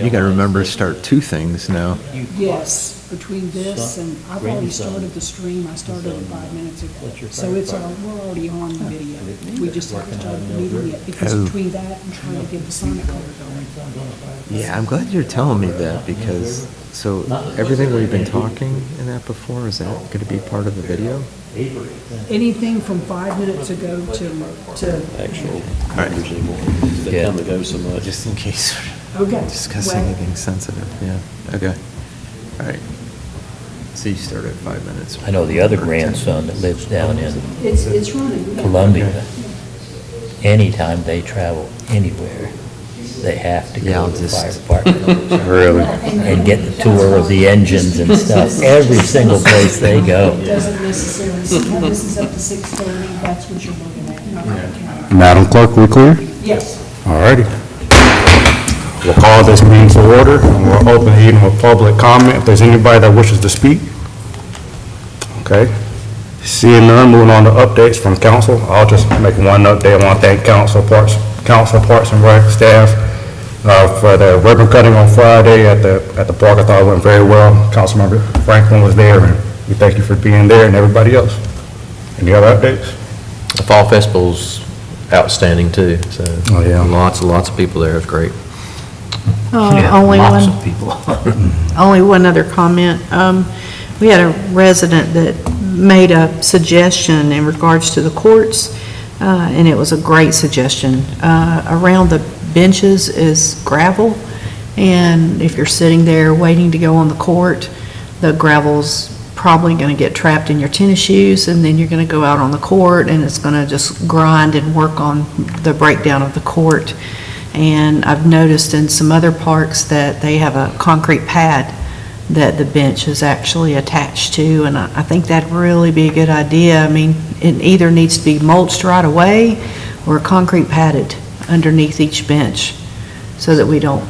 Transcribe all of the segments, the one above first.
You gotta remember to start two things now. Yes, between this and, I've already started the stream, I started it 5 minutes ago. So it's, we're already on the video. We just haven't started the meeting yet, because Oh. between that and trying to get the Sonic card going. Yeah, I'm glad you're telling me that, because, so everything we've been talking in that before, is that gonna be part of the video? Anything from 5 minutes ago to, Actual right. members anymore. They come and go so much. Just in case we're okay. discussing Well, anything sensitive, yeah, okay. All right. So you start at 5 minutes. I know the other grandson that lives down in It's running. Columbia. Anytime they travel anywhere, they have to Yeah, go I'll to the fire just- department Really? and get the tour of the engines and stuff, every single place they go. Doesn't necessarily, this is up to 6:30, that's what you're looking at, not the county. Madam Clerk, we clear? Yes. All righty. We'll call this meeting to order, and we'll open the meeting with public comment. If there's anybody that wishes to speak. Okay. Seeing none, moving on to updates from council. I'll just make one update. I want to thank Council Parks and Rec staff for the ribbon cutting on Friday at the park. I thought it went very well. Councilmember Franklin was there, and we thank you for being there, and everybody else. Any other updates? The Fall Festival's outstanding too, so. Oh, yeah. Lots and lots of people there, it's great. Only Lots one, of people. only one other comment. We had a resident that made a suggestion in regards to the courts, and it was a great suggestion. Around the benches is gravel, and if you're sitting there waiting to go on the court, the gravel's probably going to get trapped in your tennis shoes, and then you're going to go out on the court, and it's going to just grind and work on the breakdown of the court. And I've noticed in some other parks that they have a concrete pad that the bench is actually attached to, and I think that'd really be a good idea. I mean, it either needs to be mulched right away or concrete padded underneath each bench so that we don't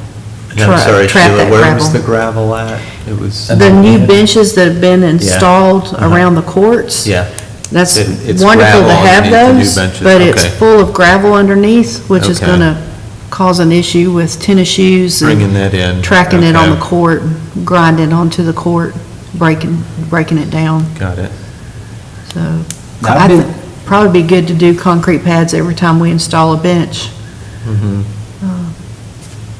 And I'm sorry, trap Sheila, that where was the gravel. gravel at? It was, The new benches that have been installed around the courts. yeah, That's It's wonderful to gravel have underneath the new those, benches, but it's okay. full of gravel underneath, which is Okay. gonna cause an issue with tennis shoes bringing and that in. tracking it on the Okay. court, grinding onto the court, breaking it down, Got it. so. Now, I've I been- think probably be good to do concrete pads every time we install a bench.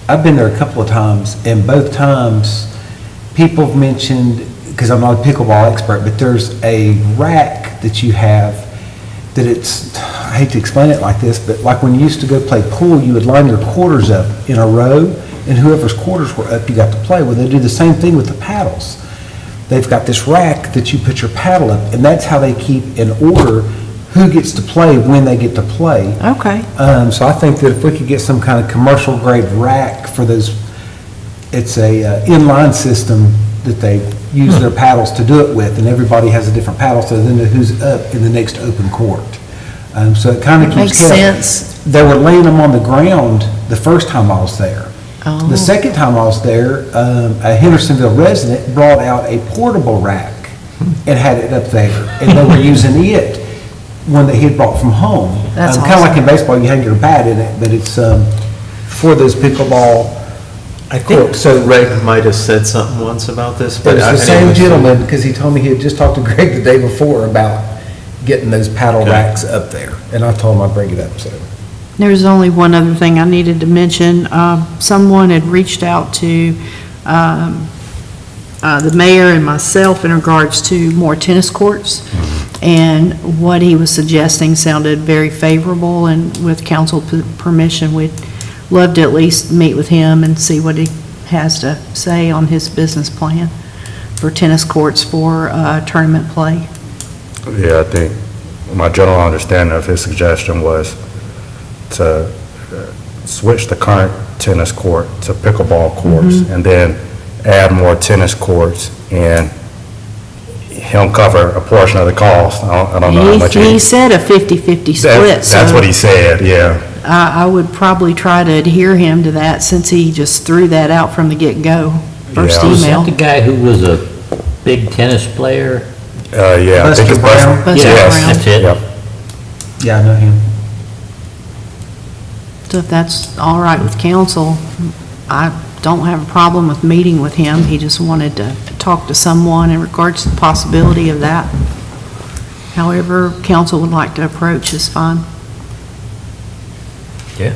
I've been there a couple of times, and both times, people have mentioned, because I'm not a pickleball expert, but there's a rack that you have that it's, I hate to explain it like this, but like when you used to go play pool, you would line your quarters up in a row, and whoever's quarters were up, you got to play. Well, they do the same thing with the paddles. They've got this rack that you put your paddle up, and that's how they keep in order who gets to play when they get to play. Okay, So I think that if we could get some kind of commercial grade rack for those, it's a inline system that they use their paddles to do it with, and everybody has a different paddle, so then who's up in the next open court. So it kind of keeps makes count. sense. They were laying them on the ground the first time I was there. Oh. The second time I was there, a Hendersonville resident brought out a portable rack and had it up there, and they were using it, one that he had brought from home. That's Kind of like awesome. in baseball, you hang your bat in it, but it's for those pickleball. I think Cool. So- Greg might have said something once about this, It but. was the same anyways, gentleman, because he told me he had just talked to Greg the day before about getting those paddle Okay. racks up there, and I told him I'd bring it up, so. There's only one other thing I needed to mention. Someone had reached out to the mayor and myself in regards to more tennis courts, and what he was suggesting sounded very favorable, and with council permission, we'd love to at least meet with him and see what he has to say on his business plan for tennis courts for tournament play. Yeah, I think my general understanding of his suggestion was to switch the current tennis court to pickleball courts, and then add more tennis courts, and he'll cover a portion of the cost. I don't know how much. He said a 50/50 split, so. That's what he said, yeah. I would probably try to adhere him to that, since he just threw that out from the get-go, first Yeah. Was that email. the guy who was a big tennis player? Yeah, I think Buster it's Brown? Buster Yes. Brown. That's it? Yep. Yeah, I know him. So if that's all right with council, I don't have a problem with meeting with him. He just wanted to talk to someone in regards to the possibility of that. However council would like to approach is fine. Yeah.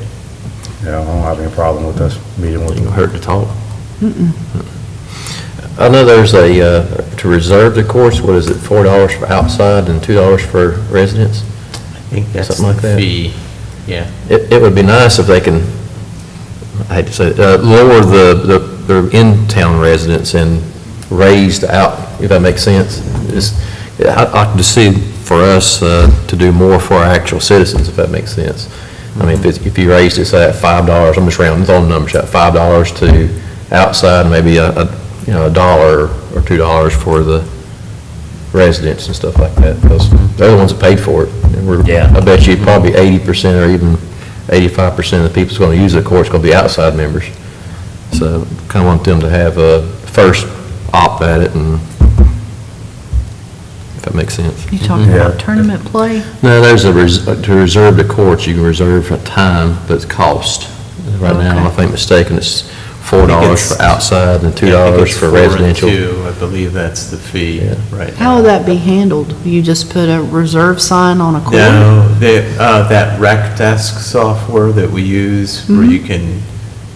Yeah, I don't have any problem with us meeting with It him. don't hurt to talk. I know there's a, to reserve the course, what is it, $4 for outside and $2 for residents? I think that's Something like the that. fee, yeah. It would be nice if they can, I hate to say it, lower the in-town residents and raise the out, if that makes sense. I can just see for us to do more for our actual citizens, if that makes sense. I mean, if you raised it, say, at $5, I'm just rounding, throwing numbers out, $5 to outside, maybe $1 or $2 for the residents and stuff like that, because they're the ones that paid for it. And Yeah. I bet you probably 80% or even 85% of the people that's going to use the course are going to be outside members. So kind of want them to have a first opt at it, and if that makes sense. You talking Yeah. about tournament play? No, there's to reserve the courts, you can reserve a time, but it's cost. Right now, Okay. if I'm mistaken, it's $4 for outside and $2 for residential. I believe that's the fee Yeah. right now. How would that be handled? You just put a reserve sign on a court? No, that rec desk software that we use, where Mm-hmm. you can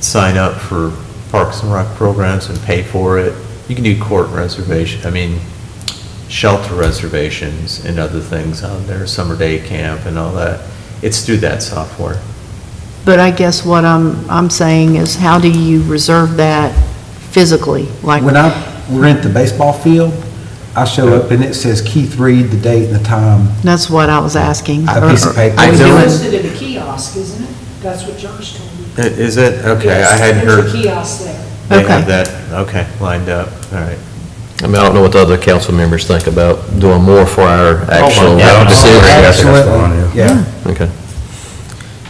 sign up for Parks and Rec programs and pay for it. You can do court reservation, shelter reservations and other things on there, summer day camp and all that. It's through that software. But I guess what I'm saying is, how do you reserve that physically? Like, When I rent the baseball field, I show up and it says Keith Reed, the date and the time. that's what I was asking. A piece of paper. Are we I know- doing- Listed in a kiosk, isn't it? That's what Josh told me. Is it? Okay, I Yes, hadn't there's heard a kiosk there. they Okay. have that, okay, lined up, all right. I mean, I don't know what the other council members think about doing more for our actual yeah. decision. That's fine, Absolutely, yeah. Okay.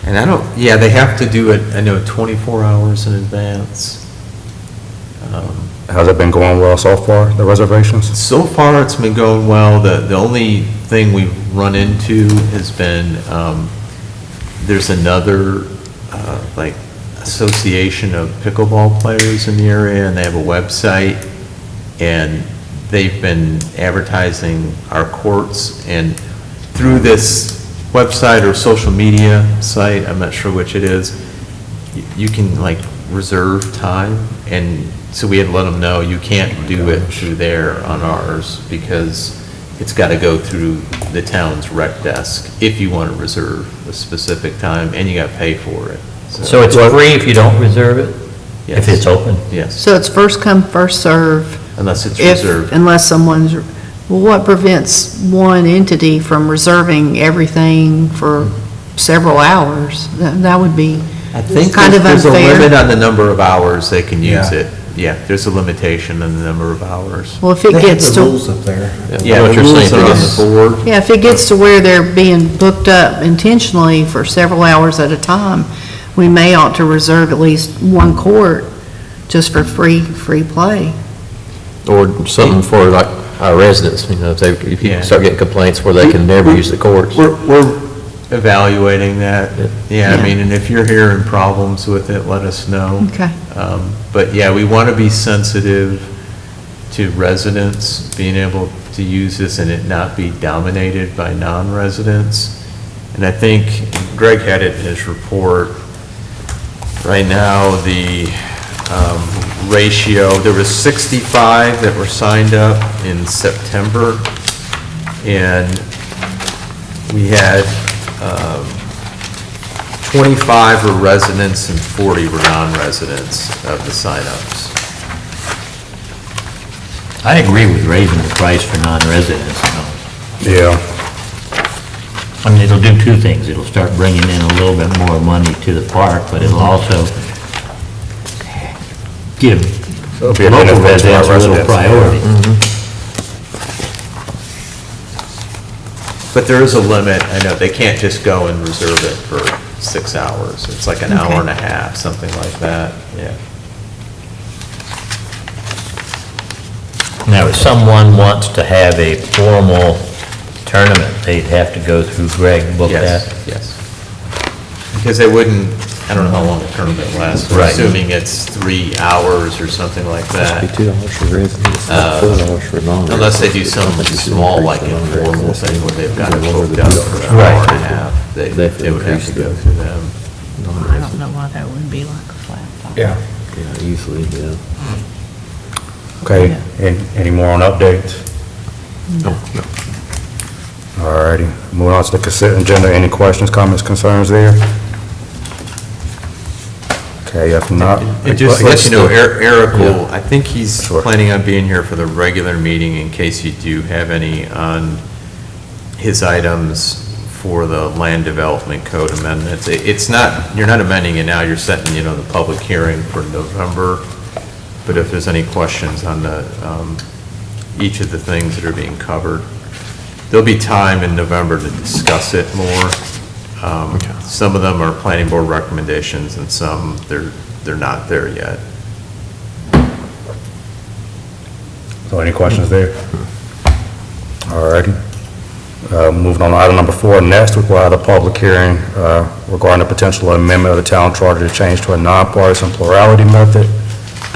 And I don't, yeah, they have to do it, I know, 24 hours in advance. Has it been going well so far, the reservations? So far, it's been going well. The only thing we've run into has been, there's another, like, association of pickleball players in the area, and they have a website, and they've been advertising our courts, and through this website or social media site, I'm not sure which it is, you can, like, reserve time, and so we had to let them know, you can't do it through there on ours, because it's got to go through the town's rec desk if you want to reserve a specific time, and you got to pay for it. So it's free if you don't reserve it? If Yes. it's open? Yes, So it's first come, first serve, unless it's if, reserved. unless someone's, well, what prevents one entity from reserving everything for several hours? That would be I think kind of there's a unfair. limit on the number of hours they can use Yeah. it. Yeah, there's a limitation on the number of hours. Well, if it They have gets the to, rules up there. Yeah, What the you're rules saying, are on yes. the board. yeah, if it gets to where they're being booked up intentionally for several hours at a time, we may ought to reserve at least one court just for free play. Or something for like our residents, you know, if you Yeah. start getting complaints where they can never use the courts. We're evaluating that. Yeah, I Yeah. mean, and if you're hearing problems with it, let us know. Okay. But yeah, we want to be sensitive to residents being able to use this and it not be dominated by non-residents. And I think Greg had it in his report. Right now, the ratio, there was 65 that were signed up in September, and we had 25 were residents and 40 were non-residents of the signups. I agree with raising the price for non-residents. Yeah. I mean, it'll do two things. It'll start bringing in a little bit more money to the park, but it'll also give It'll be a local benefit to our residents a little residents. priority. But there is a limit, I know, they can't just go and reserve it for 6 hours. It's like an hour and a half, something like that, yeah. Now, if someone wants to have a formal tournament, they'd have to go through Greg, book Yes, that. yes. Because they wouldn't, I don't know how long the tournament lasts, Right. assuming it's 3 hours or something like that. $2 for residents, $4 for non-residents. Unless they do something small, like informal thing where they've got it booked up for an Right. hour and a half, they would have to go through them. I don't know why that wouldn't be like a flat fine. Yeah. Yeah, easily, yeah. Okay, any more on updates? No, no. All righty, moving on to the consent agenda, any questions, comments, concerns there? Okay, if not. And just to let you know, Eric will, Yeah. I think he's Sure. planning on being here for the regular meeting in case you do have any on his items for the land development code amendments. It's not, you're not amending it now, you're setting, the public hearing for November. But if there's any questions on each of the things that are being covered, there'll be time in November to discuss it more. Some of them are planning board recommendations, and some, they're not there yet. So any questions there? All righty. Moving on to item number 4, next, we'll have a public hearing regarding the potential amendment of the town charter to change to a nonpartisan plurality method.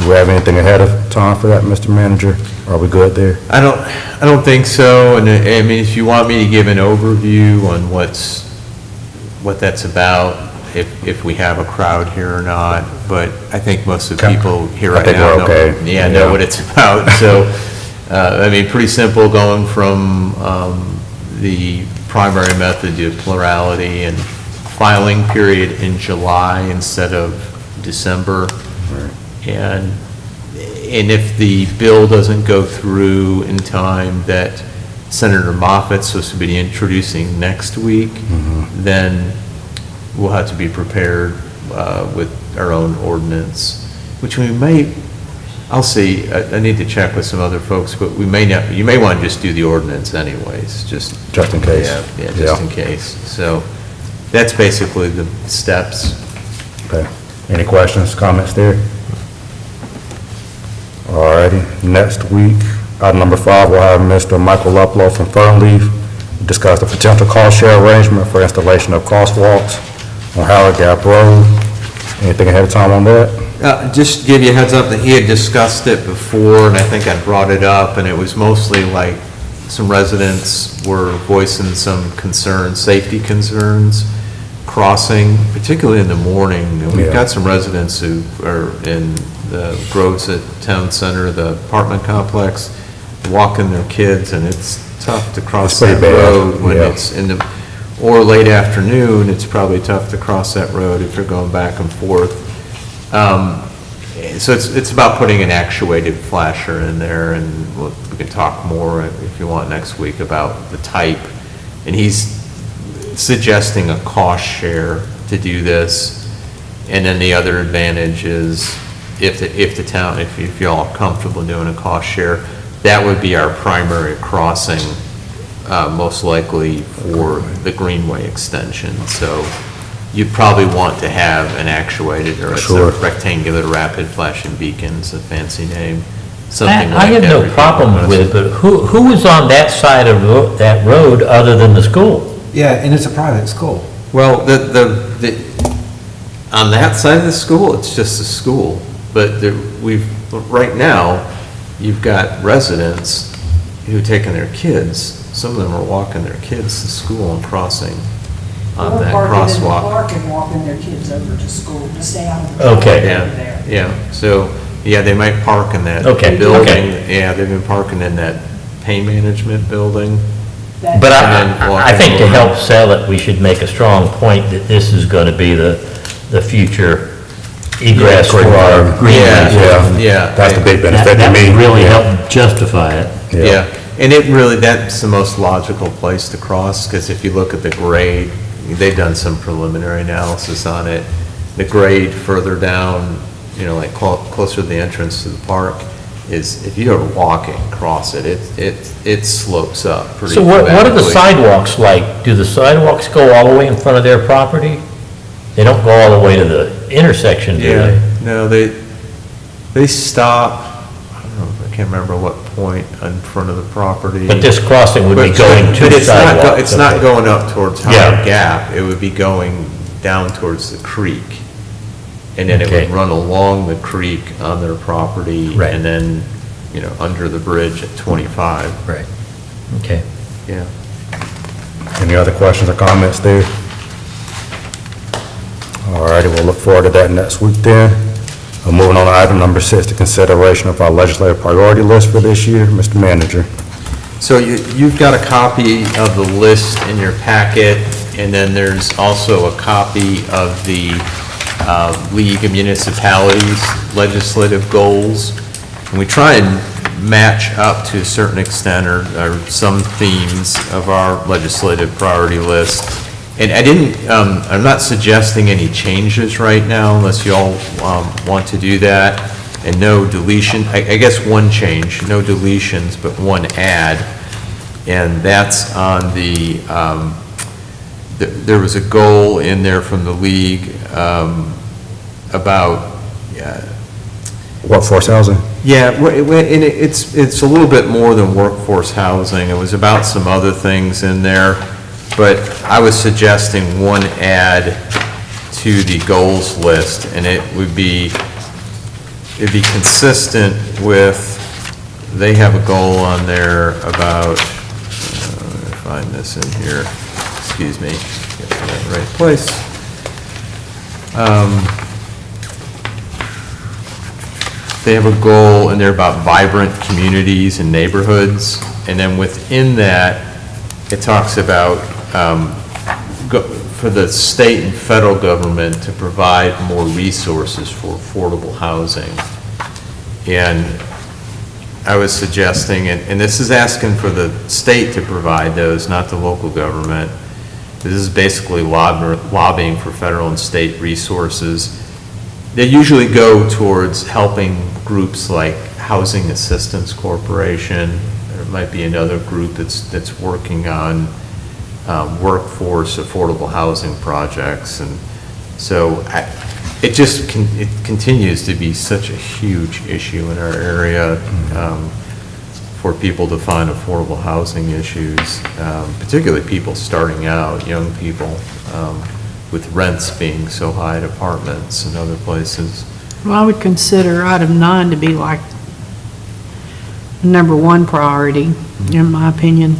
Do we have anything ahead of time for that, Mr. Manager? Are we good there? I don't think so, and I mean, if you want me to give an overview on what that's about, if we have a crowd here or not, but I think most of the Okay. people here I right think now we're know, okay. know Yeah. what it's about, so, I mean, pretty simple, going from the primary method to plurality, and filing period in July instead of December. And if the bill doesn't go through in time that Senator Moffitt's supposed to be introducing next week, then we'll have to be prepared with our own ordinance, which we may, I'll see, I need to check with some other folks, but we may not, you may want to just do the ordinance anyways, just Just in case. Yeah, just in case. So that's basically the steps. Okay. Any questions, comments there? All righty. Next week, item number 5, we'll have Mr. Michael Uplow from Fernleaf discuss the potential cost share arrangement for installation of crosswalks on Howard Gap Road. Anything ahead of time on that? Just to give you a heads up that he had discussed it before, and I think I brought it up, and it was mostly like some residents were voicing some concerns, safety concerns, crossing, particularly in the morning. And we've Yeah. got some residents who are in the Groves at Town Center, the apartment complex, walking their kids, and it's tough to cross It's pretty that bad, road when yeah. it's in the, or late afternoon, it's probably tough to cross that road if you're going back and forth. So it's about putting an actuated flasher in there, and we can talk more if you want next week about the type. And he's suggesting a cost share to do this. And then the other advantage is if the town, if y'all are comfortable doing a cost share, that would be our primary crossing, most likely for the Greenway extension. So you'd probably want to have an actuated, or it's Sure. a rectangular rapid flashing beacon's a fancy name, something like I have that. no would be problem what with it, but who is on that side of that road other than the school? Yeah, and it's a private school. Well, on that side of the school, it's just a school, but right now, you've got residents who are taking their kids, some of them are walking their kids to school and crossing on that Or parking in the crosswalk. park and walking their kids over to school to stay out of the Okay. traffic Yeah, over there. yeah, so, yeah, they might park in that Okay, building. okay. Yeah, they've been parking in that pain management building. That- But And then I think to walking over. help sell it, we should make a strong point that this is going to be the future egress for our greenways. Yeah. That's the big That benefit to that me. would really Yeah. help justify it. Yeah, and it really, that's the most logical place to cross, because if you look at the grade, they've done some preliminary analysis on it. The grade further down, like closer to the entrance to the park, is, if you're walking across it, it slopes up pretty So what are the dramatically. sidewalks like? Do the sidewalks go all the way in front of their property? They don't go all the way to the intersection, do Yeah, they? no, they stop, I don't know, I can't remember what point in front of the property. But this crossing would be But- going to but the it's not go- sidewalk. It's not going up towards Yeah. Howard Gap, it would be going down towards the creek. And then it Okay. would run along the creek on their property. Right. And then, under the bridge at 25, Right, okay. yeah. Any other questions or comments there? All righty, we'll look forward to that next week then. Moving on to item number 6, the consideration of our legislative priority list for this year. Mr. Manager. So you've got a copy of the list in your packet, and then there's also a copy of the League of Municipalities legislative goals. And we try and match up to a certain extent, or some themes of our legislative priority list. And I'm not suggesting any changes right now unless you all want to do that. And no deletion, I guess one change, no deletions, but one add. And that's on there was a goal in there from the league about, Workforce housing? yeah, and it's a little bit more than workforce housing. It was about some other things in there. But I was suggesting one add to the goals list, and it'd be consistent with, they have a goal on there about, let me find this in here, excuse me, get to that right place. They have a goal in there about vibrant communities and neighborhoods, and then within that, it talks about for the state and federal government to provide more resources for affordable housing. And I was suggesting, and this is asking for the state to provide those, not the local government. This is basically lobbying for federal and state resources. They usually go towards helping groups like Housing Assistance Corporation. There might be another group that's working on workforce affordable housing projects. And so it continues to be such a huge issue in our area for people to find affordable housing issues, particularly people starting out, young people, with rents being so high at apartments and other places. Well, I would consider item 9 to be like number 1 priority, in my opinion.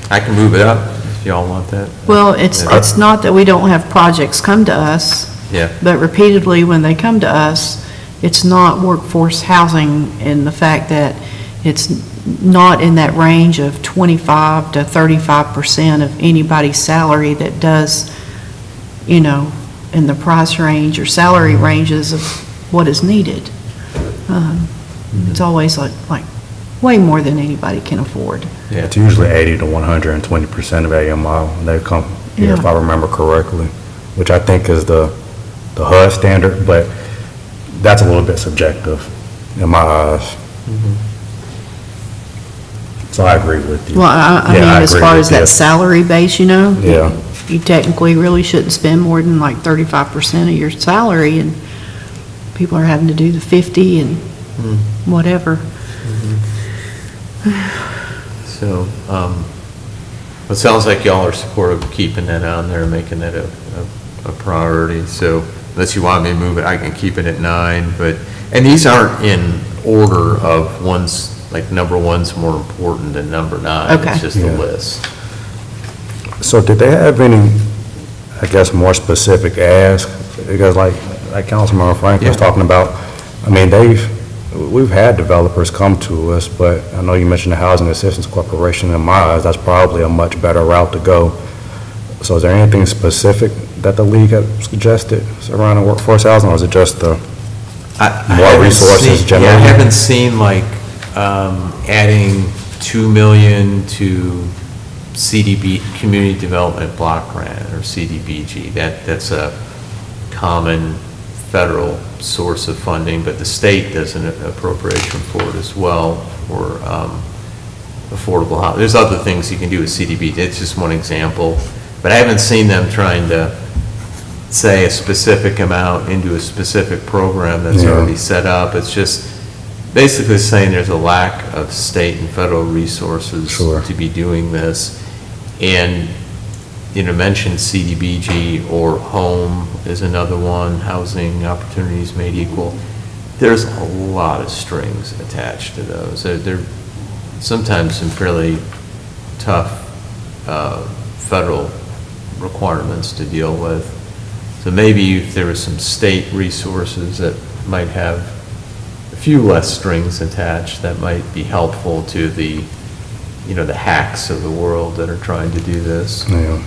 I can move it up if y'all want that. Well, it's not that we don't have projects come to us, Yeah. but repeatedly when they come to us, it's not workforce housing in the fact that it's not in that range of 25 to 35% of anybody's salary that does, in the price range or salary ranges of what is needed. It's always like way more than anybody can afford. Yeah. It's usually 80 to 120% of AMI. They come here, if I remember correctly, which I think is the HUD standard, but that's a little bit subjective in my eyes. So I agree with you. Well, I Yeah, mean, I as agree far with as you. that salary base, Yeah. you technically really shouldn't spend more than like 35% of your salary, and people are having to do the 50 and whatever. So, it sounds like y'all are supportive of keeping that on there, making that a priority. So unless you want me to move it, I can keep it at 9, and these aren't in order of one's, like number 1's more important than number 9. Okay. It's just a Yeah. list. So did they have any, I guess, more specific ask? Because like Councilmember Frank was Yeah. talking about, I mean, we've had developers come to us, but I know you mentioned the Housing Assistance Corporation. In my eyes, that's probably a much better route to go. So is there anything specific that the league had suggested surrounding workforce housing, or is it just the more haven't resources seen- generally? Yeah, I haven't seen like adding 2 million to CDB, Community Development Block Grant, or CDBG. That's a common federal source of funding, but the state does an appropriation for it as well for affordable housing. There's other things you can do with CDB. It's just one example, but I haven't seen them trying to say a specific amount into a specific program that's Yeah. already set up. It's just basically saying there's a lack of state and federal resources Sure. to be doing this. And, mention CDBG or HOME is another one, Housing Opportunities Made Equal. There's a lot of strings attached to those. They're sometimes some fairly tough federal requirements to deal with. So maybe if there was some state resources that might have a few less strings attached, that might be helpful to the hacks of the world that are trying to do this. Yeah.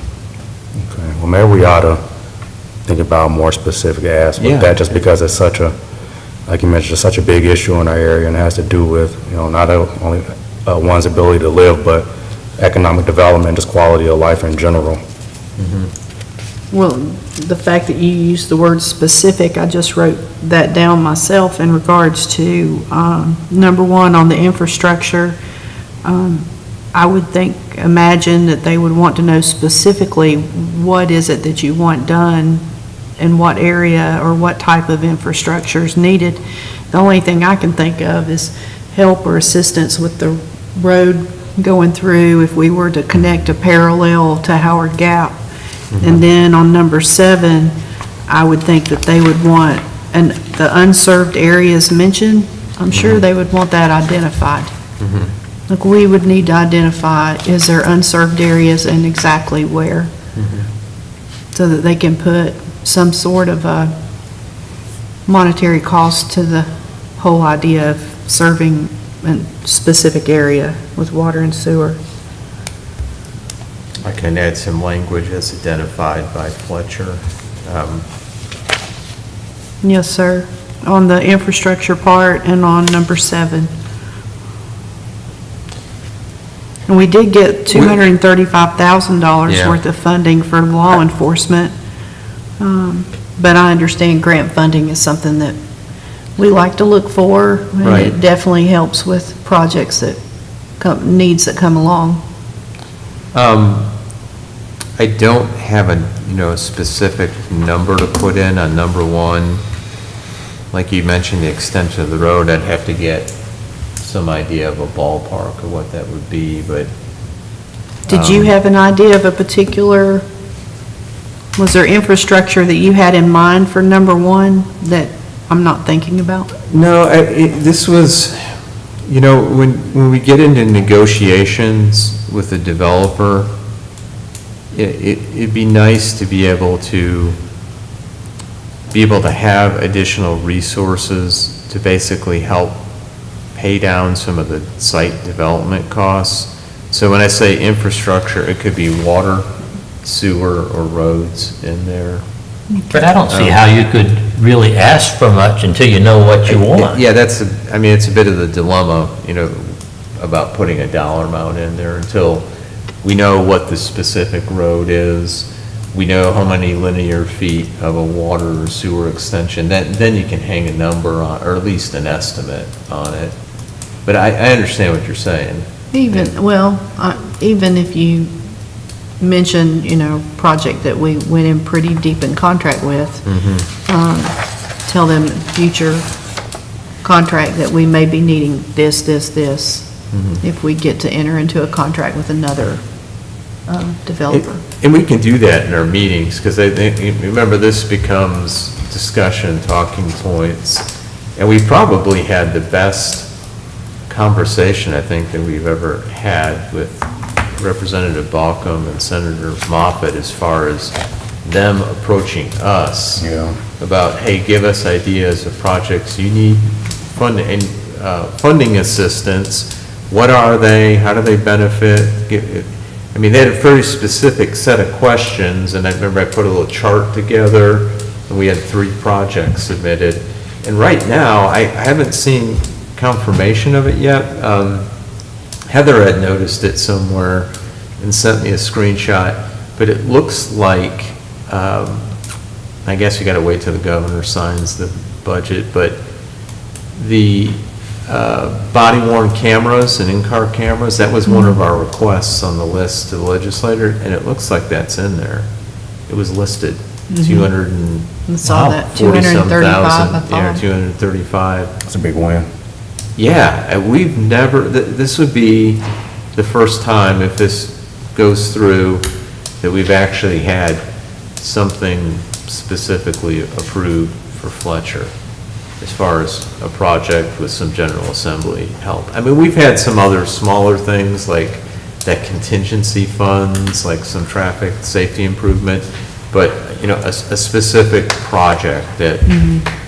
Okay. Well, maybe we ought to think about more specific asks Yeah. with that, just because it's such a, like you mentioned, it's such a big issue in our area, and it has to do with, not only one's ability to live, but economic development, just quality of life in general. Well, the fact that you used the word specific, I just wrote that down myself in regards to number 1 on the infrastructure. I would imagine that they would want to know specifically what is it that you want done in what area or what type of infrastructure is needed. The only thing I can think of is help or assistance with the road going through if we were to connect a parallel to Howard Gap. And then on number 7, I would think that they would want, and the unserved areas mentioned, I'm sure they would want that identified. Look, we would need to identify, is there unserved areas and exactly where? So that they can put some sort of a monetary cost to the whole idea of serving a specific area with water and sewer. I can add some language as identified by Fletcher. Yes, sir. On the infrastructure part and on number 7. And we did get $235,000 Yeah. worth of funding for law enforcement. But I understand grant funding is something that we like to look for. And Right. it definitely helps with projects that needs that come along. I don't have a, a specific number to put in on number 1. Like you mentioned, the extension of the road, I'd have to get some idea of a ballpark of what that would be, but. Did you have an idea of a particular, was there infrastructure that you had in mind for number 1 that I'm not thinking about? No, this was, when we get into negotiations with the developer, it'd be nice to be able to have additional resources to basically help pay down some of the site development costs. So when I say infrastructure, it could be water, sewer, or roads in there. But I don't see how you could really ask for much until you know what you want. Yeah, it's a bit of the dilemma, about putting a dollar amount in there until we know what the specific road is, we know how many linear feet of a water or sewer extension, then you can hang a number on, or at least an estimate on it. But I understand what you're saying. Even if you mention, project that we went in pretty deep in contract with, tell them future contract that we may be needing this, if we get to enter into a contract with another developer. And we can do that in our meetings, because remember, this becomes discussion, talking points, and we probably had the best conversation, I think, that we've ever had with Representative Balcom and Senator Moffett as far as them approaching us about, hey, give us ideas of projects you need funding assistance. What are they? How do they benefit? They had a very specific set of questions, and I remember I put a little chart together, and we had 3 projects submitted. And right now, I haven't seen confirmation of it yet. Heather had noticed it somewhere and sent me a screenshot, but it looks like, I guess you gotta wait till the governor signs the budget, but the body worn cameras and in-car cameras, that was one of our requests on the list to the legislator, and it looks like that's in there. It was listed, 200 and I saw that, 40-some 235, I thousand, thought. 235. That's a big win. Yeah, and we've never, this would be the first time, if this goes through, that we've actually had something specifically approved for Fletcher, as far as a project with some General Assembly help. We've had some other smaller things, like that contingency funds, like some traffic safety improvement, but, a specific project that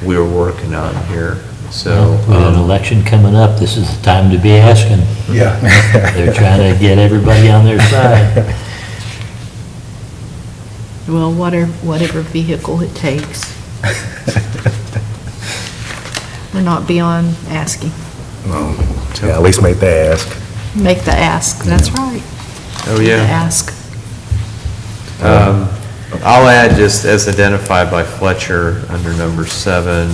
we're working on here, so. With an election coming up, this is the time to be asking. Yeah. They're trying to get everybody on their side. Well, whatever vehicle it takes. We're not beyond asking. Yeah, at least make the ask. Make the ask, that's right. Oh, The yeah. ask. I'll add, just as identified by Fletcher under number 7,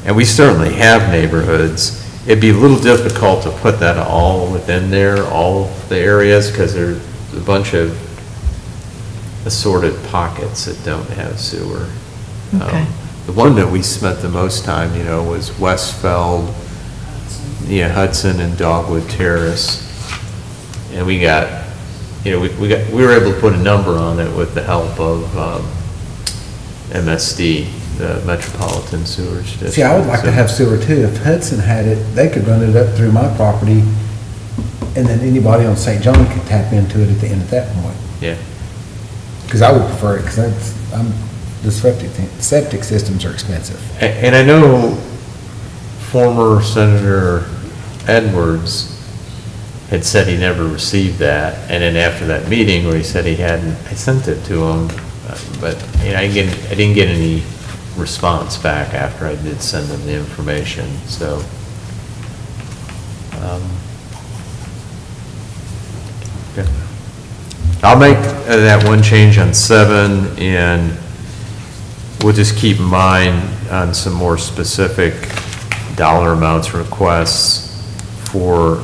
and we certainly have neighborhoods. It'd be a little difficult to put that all within there, all the areas, because there's a bunch of assorted pockets that don't have sewer. Okay. The one that we spent the most time, was Westfeld, Hudson and Dogwood Terrace. And we got, we were able to put a number on it with the help of MSD, the Metropolitan Sewerage District. See, I would like to have sewer too. If Hudson had it, they could run it up through my property, and then anybody on St. John could tap into it at the end of that point. Yeah. Because I would prefer it, because the septic systems are expensive. And I know former Senator Edwards had said he never received that, and then after that meeting where he said he hadn't, I sent it to him, but, you know, I didn't get any response back after I did send him the information, so. Okay. I'll make that one change on 7, and we'll just keep in mind on some more specific dollar amounts requests for,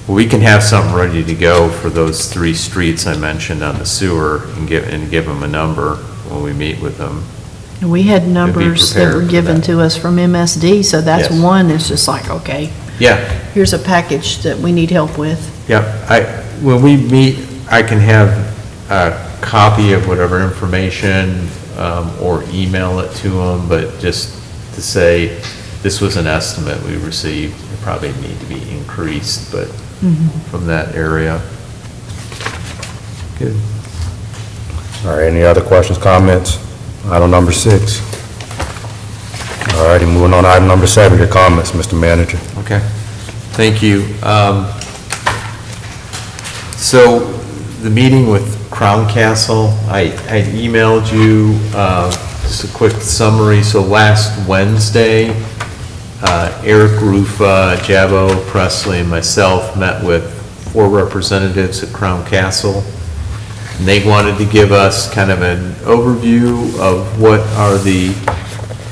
we can have something ready to go for those 3 streets I mentioned on the sewer and give them a number when we meet with them. We had numbers that prepared were for given that. to us from MSD, so that's Yes. one that's just like, okay, Yeah, here's a package that we need help with. yeah, when we meet, I can have a copy of whatever information, or email it to them, but just to say, this was an estimate we received, it probably need to be increased, but from that area. Good. All right, any other questions, comments? Item number 6. All righty, moving on to item number 7, your comments, Mr. Manager. Okay, thank you. So, the meeting with Crown Castle, I emailed you just a quick summary. So last Wednesday, Eric Rufa, Jabo Presley, and myself met with 4 representatives at Crown Castle. And they wanted to give us kind of an overview of what are the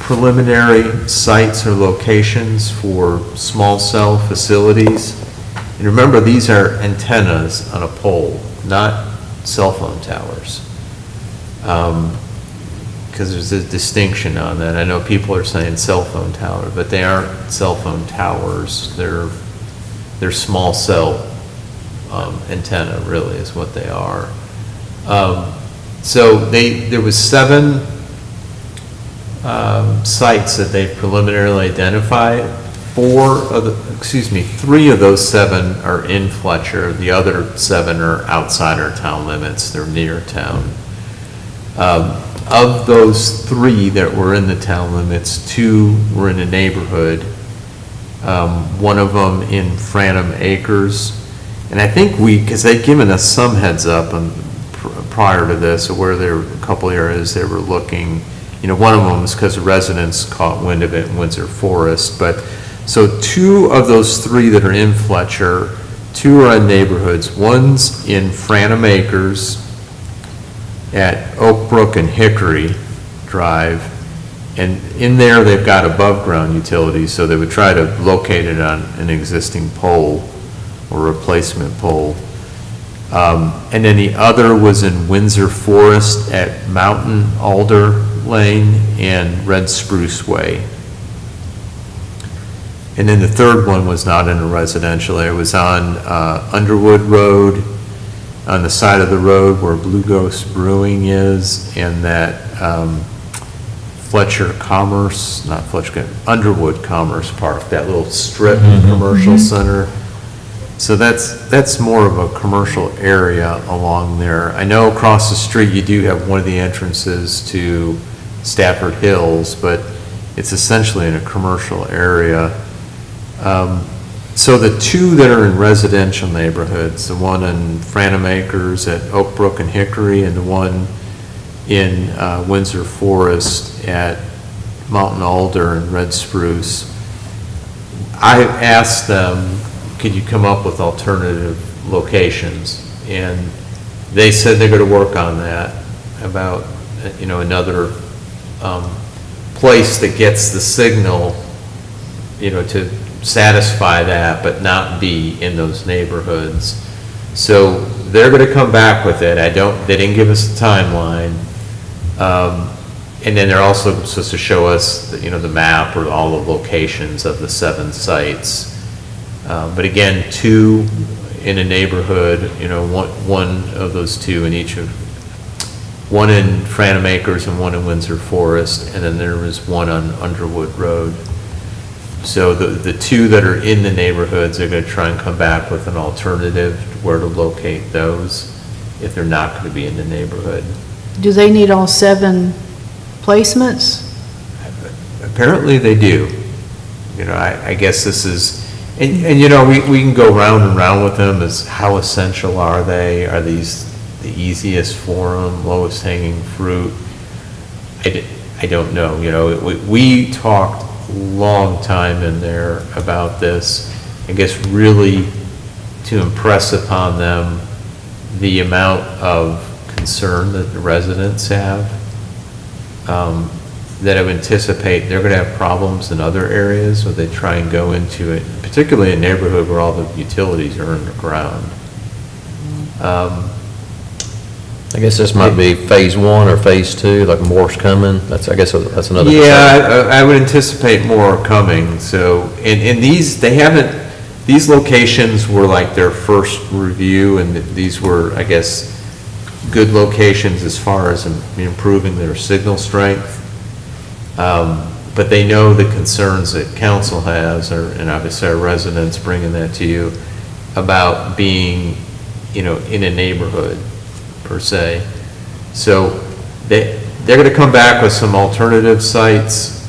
preliminary sites or locations for small cell facilities. And remember, these are antennas on a pole, not cell phone towers. Because there's a distinction on that. I know people are saying cell phone tower, but they aren't cell phone towers. They're small cell antenna, really, is what they are. So there was 7 sites that they preliminarily identified. 3 of those 7 are in Fletcher. The other 7 are outside our town limits. They're near town. Of those 3 that were in the town limits, 2 were in a neighborhood. One of them in Franham Acres. And I think because they'd given us some heads up prior to this, where there were a couple areas they were looking. You know, one of them was because the residents caught wind of it in Windsor Forest. But so 2 of those 3 that are in Fletcher, 2 are in neighborhoods. One's in Franham Acres at Oak Brook and Hickory Drive. And in there, they've got above-ground utilities, so they would try to locate it on an existing pole or replacement pole. And then the other was in Windsor Forest at Mountain Alder Lane and Red Spruce Way. And then the third one was not in a residential area. It was on Underwood Road, on the side of the road where Blue Ghost Brewing is, and that Fletcher Commerce, not Fletcher, Underwood Commerce Park, that little strip commercial center. So that's more of a commercial area along there. I know across the street you do have one of the entrances to Stafford Hills, but it's essentially in a commercial area. So the 2 that are in residential neighborhoods, the one in Franham Acres at Oak Brook and Hickory, and the one in Windsor Forest at Mountain Alder and Red Spruce, I asked them, could you come up with alternative locations? And they said they're going to work on that, about, you know, another place that gets the signal, you know, to satisfy that, but not be in those neighborhoods. So they're going to come back with it. They didn't give us a timeline. And then they're also supposed to show us, you know, the map or all the locations of the 7 sites. But again, 2 in a neighborhood, you know, one of those 2 in each of, one in Franham Acres and one in Windsor Forest, and then there was one on Underwood Road. So the 2 that are in the neighborhoods are going to try and come back with an alternative to where to locate those if they're not going to be in the neighborhood. Do they need all 7 placements? Apparently they do. You know, I guess this is, And you know, we can go round and round with them as how essential are they? Are these the easiest for them, lowest hanging fruit? I don't know, you know, we talked long time in there about this, I guess really to impress upon them the amount of concern that the residents have, that I would anticipate they're gonna have problems in other areas where they try and go into it, particularly in a neighborhood where all the utilities are underground. I guess this might be phase one or phase two, like more's coming. I guess that's another. Yeah, I would anticipate more coming, so, and these, they haven't, these locations were like their first review, and these were, I guess, good locations as far as improving their signal strength. But they know the concerns that council has, and obviously our residents bringing that to you, about being, you know, in a neighborhood, per se. So they're gonna come back with some alternative sites,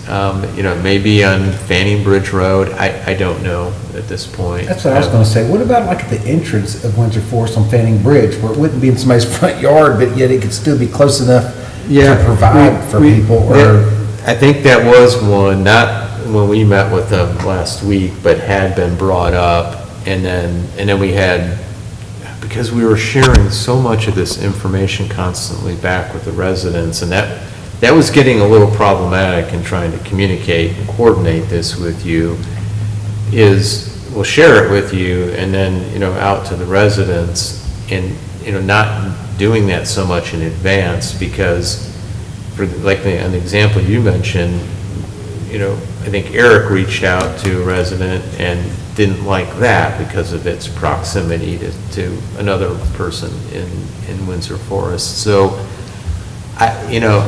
you know, maybe on Fanning Bridge Road, I don't know at this point. That's what I was gonna say. What about like at the entrance of Windsor Forest on Fanning Bridge, where it wouldn't be in somebody's front yard, but yet it could still be close enough to provide for people, or? I think that was one, not when we met with them last week, but had been brought up, and then we had, because we were sharing so much of this information constantly back with the residents, and that was getting a little problematic in trying to communicate and coordinate this with you, is we'll share it with you, and then, you know, out to the residents, and, you know, not doing that so much in advance, because for like an example you mentioned, you know, I think Eric reached out to a resident and didn't like that because of its proximity to another person in Windsor Forest. So, you know,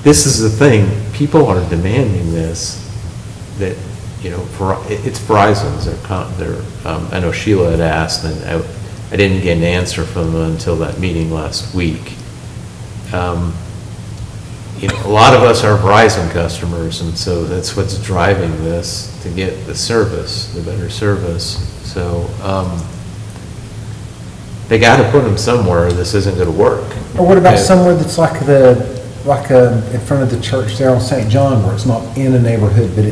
this is the thing, people are demanding this, that, you know, it's Verizon's, I know Sheila had asked, and I didn't get an answer from them until that meeting last week. You know, a lot of us are Verizon customers, and so that's what's driving this, to get the service, the better service. So, they gotta put them somewhere, or this isn't gonna work. Or what about somewhere that's like in front of the church there on St. John, where it's not in a neighborhood, but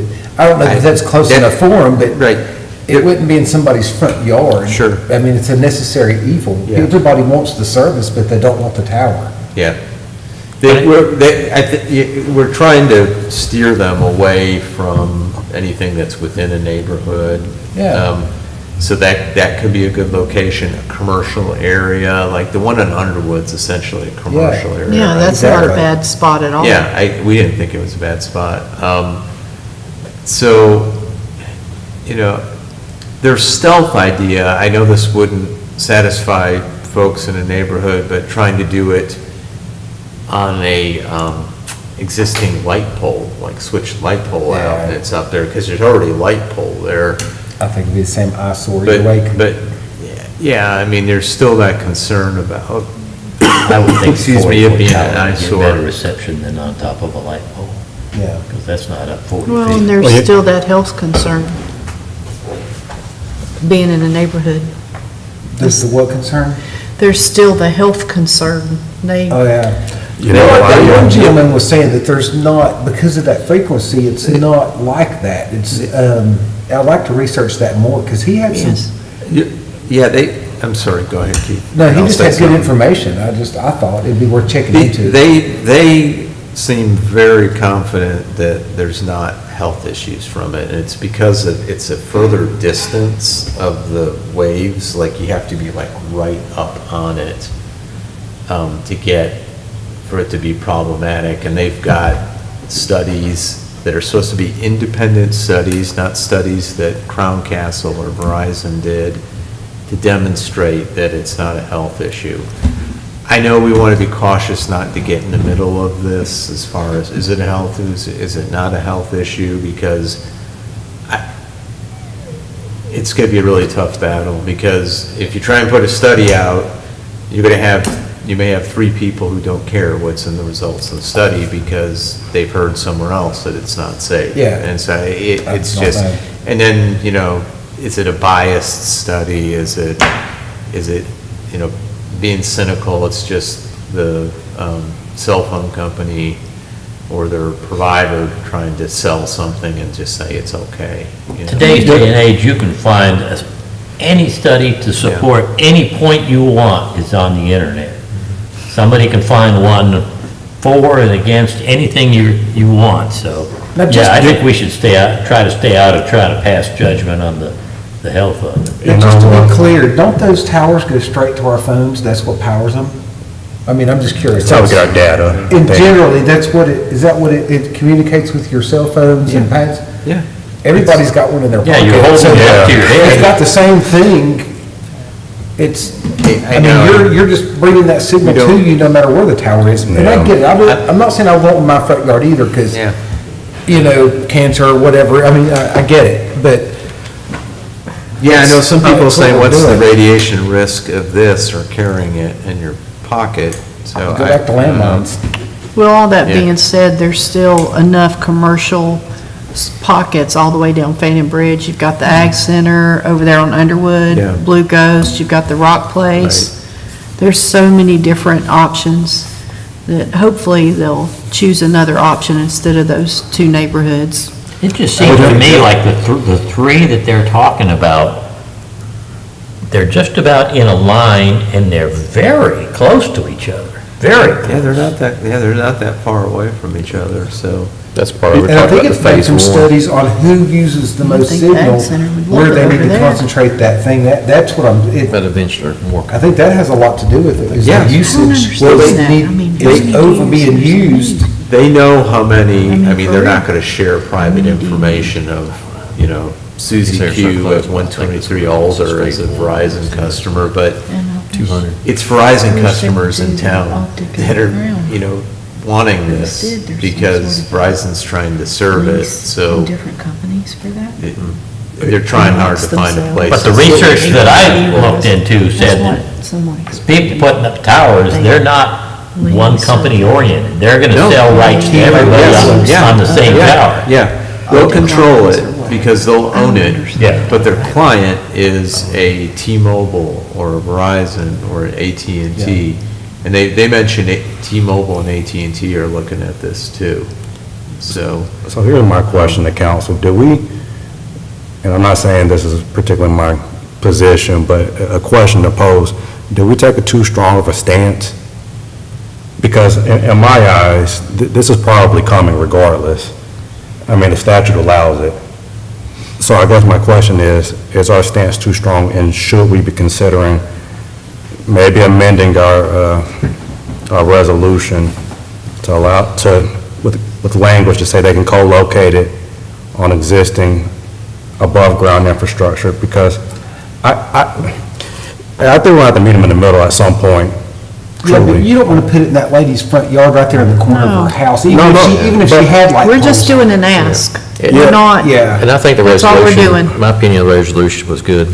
I don't know if that's close enough for them, but Right. it wouldn't be in somebody's front yard. Sure. I mean, it's a necessary evil. Yeah. Everybody wants the service, but they don't want the tower. Yeah. We're trying to steer them away from anything that's within a neighborhood. Yeah. So that could be a good location, a commercial area, like the one in Underwood's essentially a commercial area. Yeah, right? that's not a Exactly. bad spot at all. Yeah, we didn't think it was a bad spot. So, you know, their stealth idea, I know this wouldn't satisfy folks in a neighborhood, but trying to do it on a existing light pole, like switch light pole out, and it's up there, because there's already a light pole there. I think it'd be the same eyesore either way. But, yeah, I mean, there's still that concern about, I would think Excuse me, it'd 40-foot be an tower would get eyesore. better reception than on top of a light pole, Yeah. because that's not up 40 Well, and feet. there's Well, yeah. still that health concern, being in a neighborhood. There's the what concern? There's still the health concern. Oh, yeah. You know, That one gentleman was saying that there's not, because of that frequency, it's not like that. It's, I'd like to research that more, because he had some, Yes. yeah, I'm sorry, go ahead, Keith. no, he I'll just say had good something. information. I thought it'd be worth checking into. They seem very confident that there's not health issues from it, and it's because it's a further distance of the waves, like you have to be like right up on it for it to be problematic, and they've got studies that are supposed to be independent studies, not studies that Crown Castle or Verizon did, to demonstrate that it's not a health issue. I know we want to be cautious not to get in the middle of this as far as, is it a health, is it not a health issue? Because it's going to be a really tough battle, because if you try and put a study out, you may have 3 people who don't care what's in the results of the study because they've heard somewhere else that it's not safe. Yeah. And so That's it's not just, bad. and then, you know, is it a biased study? Is it, you know, being cynical, it's just the cell phone company or their provider trying to sell something and just say it's okay? You know? Today's day and age, you can find any study to support any point you want is on the internet. Somebody can find one for and against anything you want, so, Now, just yeah, I to- think we should try to stay out of trying to pass judgment on the health of it. And just to be clear, don't those towers go straight to our phones? That's what powers them? I mean, I'm just curious. That's how we get our data. And generally, that's what is that what it communicates with your cell phones and pads? Yeah. Everybody's got one in their Yeah, pocket. you're holding so it up to your head. It's got the same thing. It's, I I know. mean, you're just bringing that signal We don't- to you no matter where the tower is. And I Yeah. get it. I'm not saying I want one in my front yard either, because, Yeah. you know, cancer or whatever. I mean, I get it, but Yeah, I know some It's- people it's say, what we're what's the doing. radiation risk of this or carrying it in your pocket? So go back to landmines. Well, all that Yeah. being said, there's still enough commercial pockets all the way down Fannin Bridge. You've got the Ag Center over there on Yeah. Underwood, Blue Ghost, you've got the Rock Place. There's so many different options that hopefully they'll choose another option instead of those two neighborhoods. It just seems to me like the three that they're talking about, they're just about in a line and they're very close to each other, very close. Yeah, they're not that far away from each other, so. That's part of, we're And I talking think about it's the made phase some one. studies on who uses the I most think the Ag signal, Center would where love they it need over to there. concentrate that thing. That's what But eventually more. I think that has a lot to do with it, is Yeah. the I don't usage. understand Well, that. they I mean, need, how it's many over deals being does it used. need? They know how many, I I mean, mean, for they're real. not gonna share private information of, you know, Susie They're so Q close, at 123 Alder as a Verizon customer, but And I'll just- 200. it's Verizon Wish customers they in would do town optic that are, around. you know, wanting this Instead, there's some because sort of Verizon's trying to serve it, lease so from different companies for that. they're trying hard to find a place. But the research that I looked into That's said what that somebody. people putting up towers, they're not one company oriented. They're gonna No. sell rights to everybody Yes, on the same yeah, tower. Yeah, they'll control it because they'll own it. Yeah. But their client is a T-Mobile or a Verizon or an AT&T. And they mentioned T-Mobile and AT&T are looking at this too. So, So here's my question to council. Do we, and I'm not saying this is particularly my position, but a question to pose, do we take a too strong of a stance? Because in my eyes, this is probably coming regardless. I mean, the statute allows it. So I guess my question is our stance too strong, and should we be considering maybe amending our resolution to allow, with language to say they can co-locate it on existing above-ground infrastructure? Because I think we'll have to meet them in the middle at some point, Yeah, but truly. you don't want to put it in that lady's front yard right there in the corner No. of her house, No, no, even if she but- had like. We're just poles. doing an ask. Yeah. We're not. Yeah. And I think the That's all we're resolution, doing. my opinion, the resolution was good.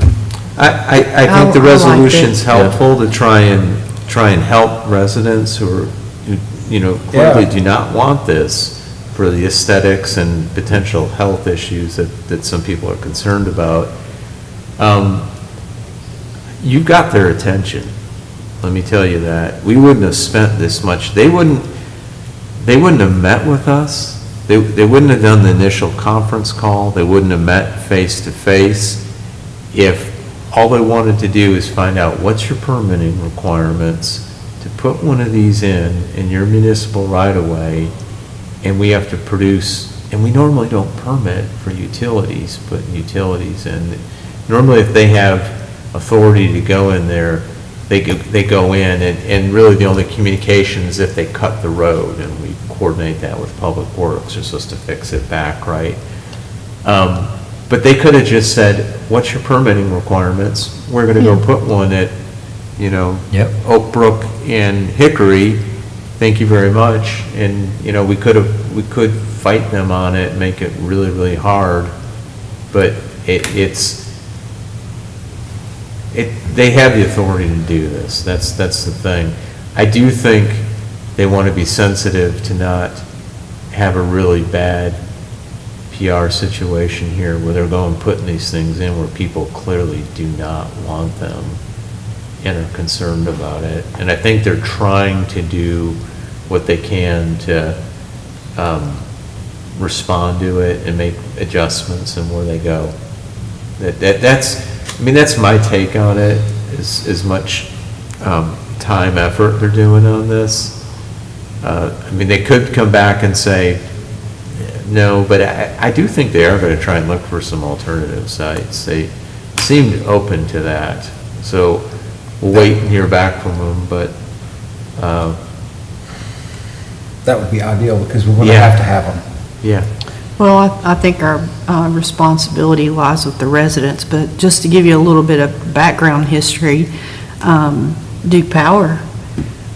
I think the I liked it. resolution's helpful to try and help residents who, you know, clearly Yeah. do not want this for the aesthetics and potential health issues that some people are concerned about. You've got their attention, let me tell you that. We wouldn't have spent this much, they wouldn't have met with us, they wouldn't have done the initial conference call, they wouldn't have met face-to-face if all they wanted to do is find out what's your permitting requirements to put one of these in your municipal right-of-way, and we have to produce, and we normally don't permit for utilities, putting utilities in. Normally, if they have authority to go in there, they go in, and really the only communication is if they cut the road, and we coordinate that with Public Works, they're supposed to fix it back, right? But they could have just said, what's your permitting requirements? We're gonna go put one at, you know, Yep. Oak Brook and Hickory, thank you very much. And, you know, we could fight them on it, make it really, really hard, but they have the authority to do this, that's the thing. I do think they want to be sensitive to not have a really bad PR situation here where they're going, putting these things in where people clearly do not want them and are concerned about it. And I think they're trying to do what they can to respond to it and make adjustments and where they go. That's my take on it, is as much time, effort they're doing on this. They could come back and say, no, but I do think they are going to try and look for some alternative sites. They seemed open to that. So we'll wait and hear back from them, but, That would be ideal, because we're going to Yeah. have to have them. yeah. Well, I think our responsibility lies with the residents, but just to give you a little bit of background history, Duke Power,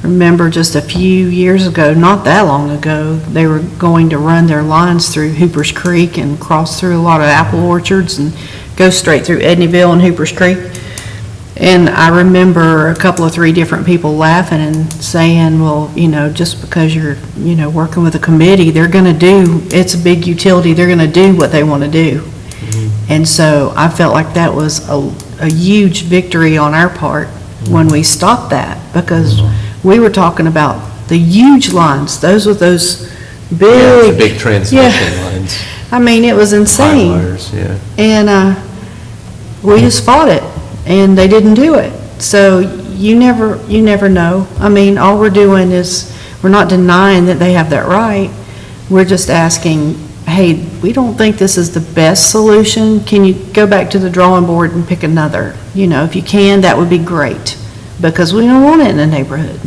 remember just a few years ago, not that long ago, they were going to run their lines through Hooper's Creek and cross through a lot of apple orchards and go straight through Edneyville and Hooper's Creek. And I remember a couple of 3 different people laughing and saying, well, just because you're, working with a committee, they're going to do, it's a big utility, they're going to do what they want to do. And so I felt like that was a huge victory on our part when we stopped that, because we were talking about the huge lines, those with those Yeah, big. the big transmission Yeah. lines. It was Line insane. wires, yeah. And we just fought it, and they didn't do it. So you never know. All we're doing is, we're not denying that they have that right. We're just asking, hey, we don't think this is the best solution. Can you go back to the drawing board and pick another? If you can, that would be great, because we don't want it in the neighborhood,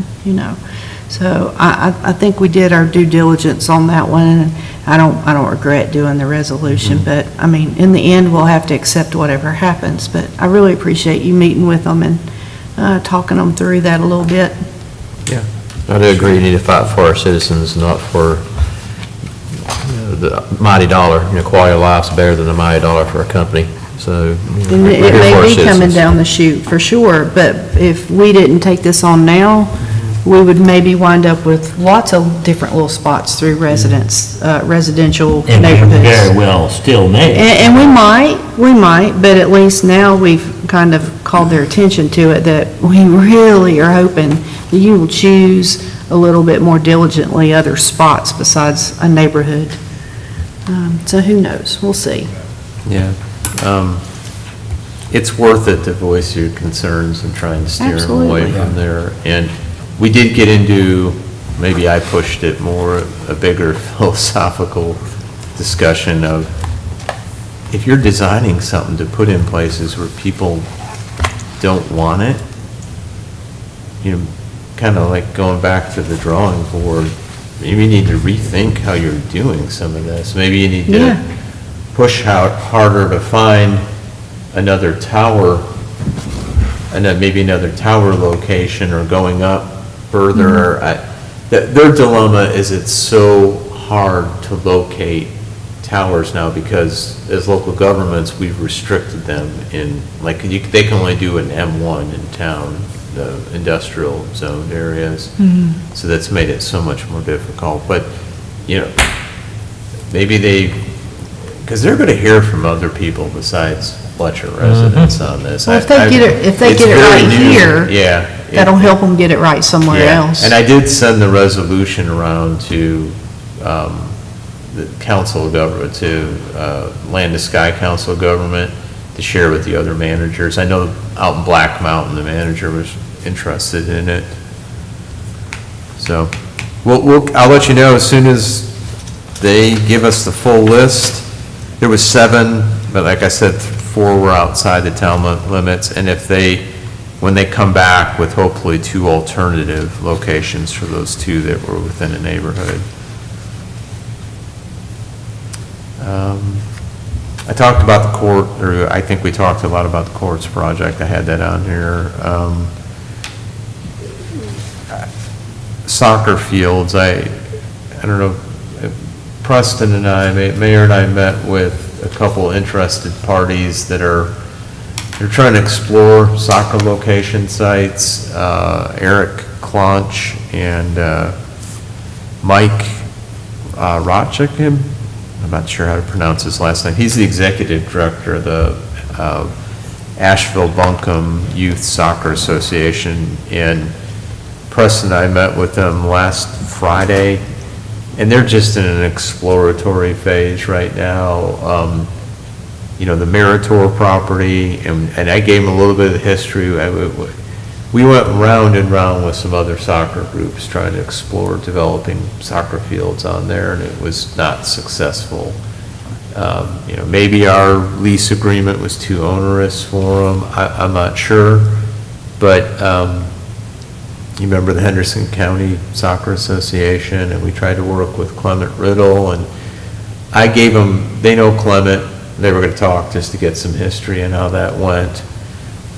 So I think we did our due diligence on that one, and I don't regret doing the resolution, but, in the end, we'll have to accept whatever happens. But I really appreciate you meeting with them and talking them through that a little bit. Yeah. I do agree, you need to fight for our citizens, not for the mighty dollar. Quality of life's better than a mighty dollar for a company, so. And we're it here for our may be coming citizens. down the chute, for sure, but if we didn't take this on now, we would maybe wind up with lots of different little spots through residential And we neighborhoods. very well still may. And we might, but at least now we've kind of called their attention to it, that we really are hoping that you will choose a little bit more diligently other spots besides a neighborhood. So who knows? We'll see. Yeah. It's worth it to voice your concerns and try and steer them away Absolutely. from there. And we did get into, maybe I pushed it more, a bigger philosophical discussion of, if you're designing something to put in places where people don't want it, kind of like going back to the drawing board, maybe you need to rethink how you're doing some of this. Maybe you need to Yeah. push out harder to find another tower, and then maybe another tower location, or going up further. Their dilemma is, it's so hard to locate towers now, because as local governments, we've restricted them in, they can only do an M1 in town, the industrial zoned areas. So that's made it so much more difficult. But, maybe because they're going to hear from other people besides Fletcher residents on this. Well, if they get It's it very right new. here, Yeah. that'll help them get it right somewhere Yeah. else. And I did send the resolution around to the council of government, to Land to Sky Council of Government, to share with the other managers. I know out in Black Mountain, the manager was interested in it. So, I'll let you know as soon as they give us the full list. There was 7, but like I said, 4 were outside the town limits, and when they come back with hopefully 2 alternative locations for those 2 that were within a neighborhood. I talked about the court, or I think we talked a lot about the courts project. I had that on here. Soccer fields, I don't know, Preston and Mayor and I met with a couple interested parties that they're trying to explore soccer location sites. Eric Klonch and Mike Rotchick I'm not sure how to pronounce his last name. He's the executive director of the Asheville Buncombe Youth Soccer Association. And Preston and I met with them last Friday, and they're just in an exploratory phase right now. You know, the Meritor property, and I gave them a little bit of the history. We went round and round with some other soccer groups trying to explore developing soccer fields on there, and it was not successful. You know, maybe our lease agreement was too onerous for them. I'm not sure. But you remember the Henderson County Soccer Association, and we tried to work with Clement Riddle, and I gave them, they know Clement, they were going to talk just to get some history and how that went.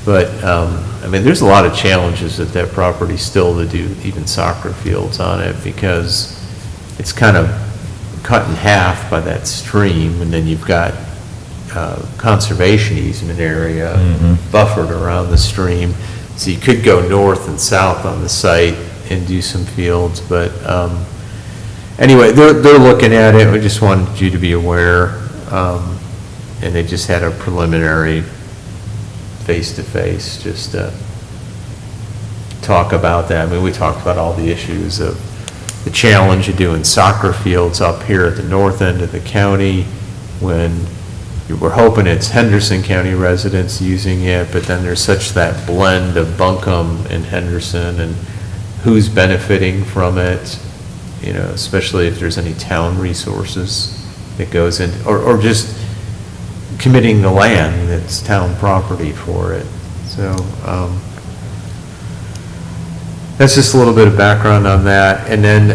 But, I mean, there's a lot of challenges at that property still to do even soccer fields on it, because it's kind of cut in half by that stream, and then you've got conservation easement area buffered around the stream. So you could go north and south on the site and do some fields, but anyway, they're looking at it. We just wanted you to be aware. And they just had a preliminary face-to-face, just to talk about that. I mean, we talked about all the issues of the challenge of doing soccer fields up here at the north end of the county, when we're hoping it's Henderson County residents using it, but then there's such that blend of Buncombe and Henderson, and who's benefiting from it, you know, especially if there's any town resources that goes in, or just committing the land that's town property for it. So that's just a little bit of background on that. And then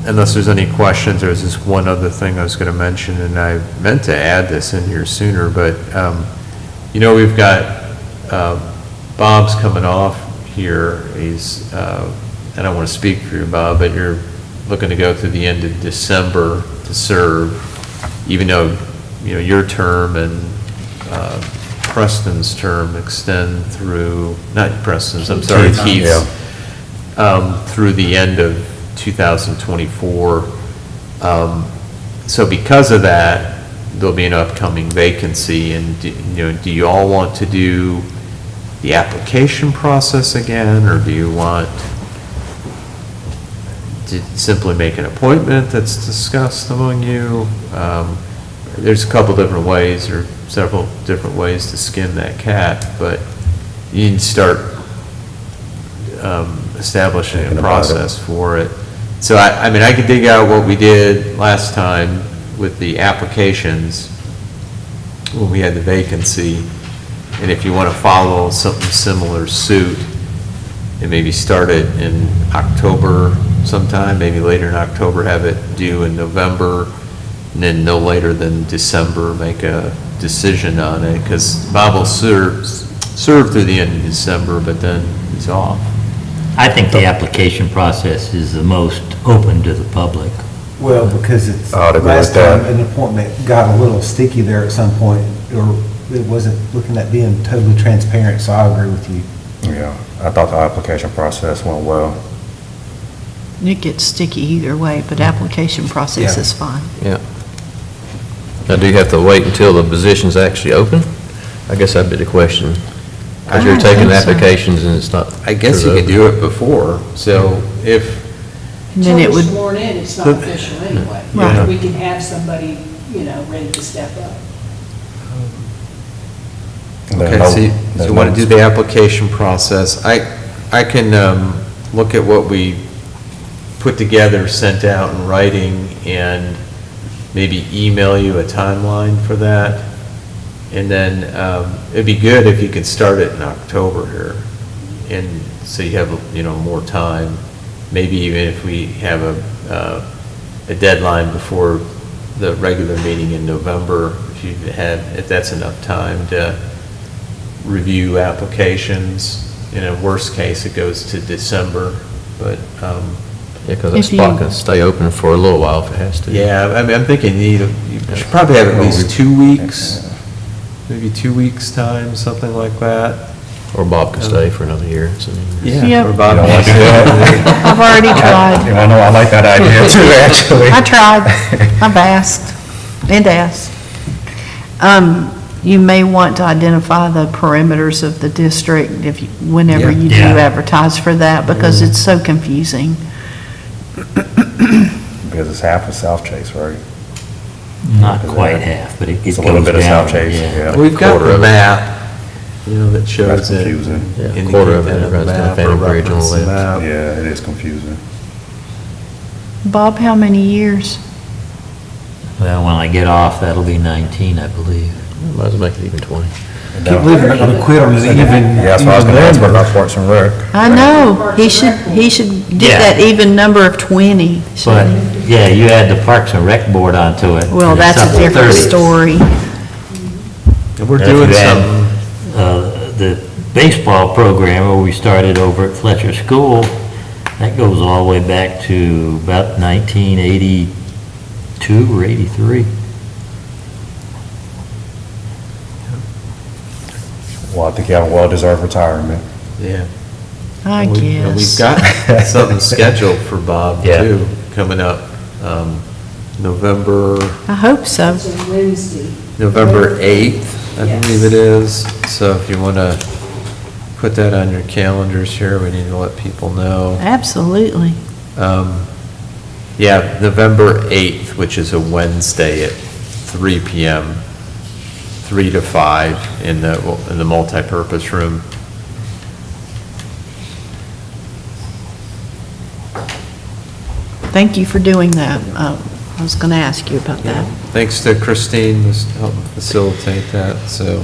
unless there's any questions, there's this one other thing I was going to mention, and I meant to add this in here sooner, but you know, we've got Bob's coming off here. He's I don't want to speak for you, Bob, but you're looking to go through the end of December to serve, even though, you know, your term and Preston's term extend through, not Preston's, I'm sorry, Keith's, through the end of 2024. So because of that, there'll be an upcoming vacancy, and do you all want to do the application process again, or do you want to simply make an appointment that's discussed among you? There's a couple different ways, or several different ways to skin that cat, but you need to start establishing a process for it. So I mean, I could dig out what we did last time with the applications when we had the vacancy, and if you want to follow something similar suit, and maybe start it in October sometime, maybe later in October, have it due in November, and then no later than December, make a decision on it, because Bob will serve through the end of December, but then he's off. I think the application process is the most open to the public. Well, because it's, I would agree last with that. time, an appointment got a little sticky there at some point, or it wasn't looking at being totally transparent, so I agree with you. Yeah, I thought the application process went well. It gets sticky either way, but application process Yeah. is fine. Yeah. Now, do you have to wait until the position's actually open? I guess that'd be the question. Because you're I taking think so. applications and it's not. I guess you could do it before, so if, And then it Until would, they're sworn in, it's not official anyway. Right. We can have somebody, you know, ready to step up. okay, so you want to do the application process. I can look at what we put together, sent out in writing, and maybe email you a timeline for that. And then it'd be good if you could start it in October here, and so you have, you know, more time. Maybe even if we have a deadline before the regular meeting in November, if that's enough time to review applications. In a worst case, it goes to December, but, Yeah, because that If spot you- can stay open for a little while if it has to. yeah, I mean, I'm thinking you should probably have at least 2 weeks, maybe 2 weeks' time, something like that. Or Bob could stay for another year. So- Yep. Or Bob, You don't want to do that? I've already tried. You know, I like that idea too, actually. I tried. I've asked and asked. You may want to identify the perimeters of the district if, whenever you do Yeah. advertise for that, because it's so confusing. Because it's half of South Chase, right? Not quite half, but it It's goes a little bit of down, South Chase, yeah. yeah. we've got Quarter the of it. map, that shows That's it. confusing. Yeah, Indicate quarter of it that on the runs down map, Family or Bridge on the reference the left. map. Yeah, it is confusing. Bob, how many years? Well, when I get off, that'll be 19, I believe. Might as well make it even 20. Can't believe we're not gonna quit on it even. Yeah, that's what I was gonna ask about Parks and Rec. I know, he should get Yeah. that even number of 20. But, shouldn't he? yeah, you add the Parks and Rec Board onto it. Well, and it's that's up a to different 30. story. And we're And if doing you add, some, The baseball program where we started over at Fletcher School, that goes all the way back to about 1982 or 83. Well, I think you have a well-deserved retirement. yeah. I And We've guess. got something scheduled for Bob Yeah. too, coming up, November I hope so. It's a Wednesday. November 8th, I Yes. believe it is. So if you want to put that on your calendars here, we need to let people know. Absolutely. Yeah, November 8th, which is a Wednesday at 3 PM, 3 to 5 in the multipurpose room. Thank you for doing that. I was going to ask you about that. Thanks to Christine, who's helping facilitate that, so.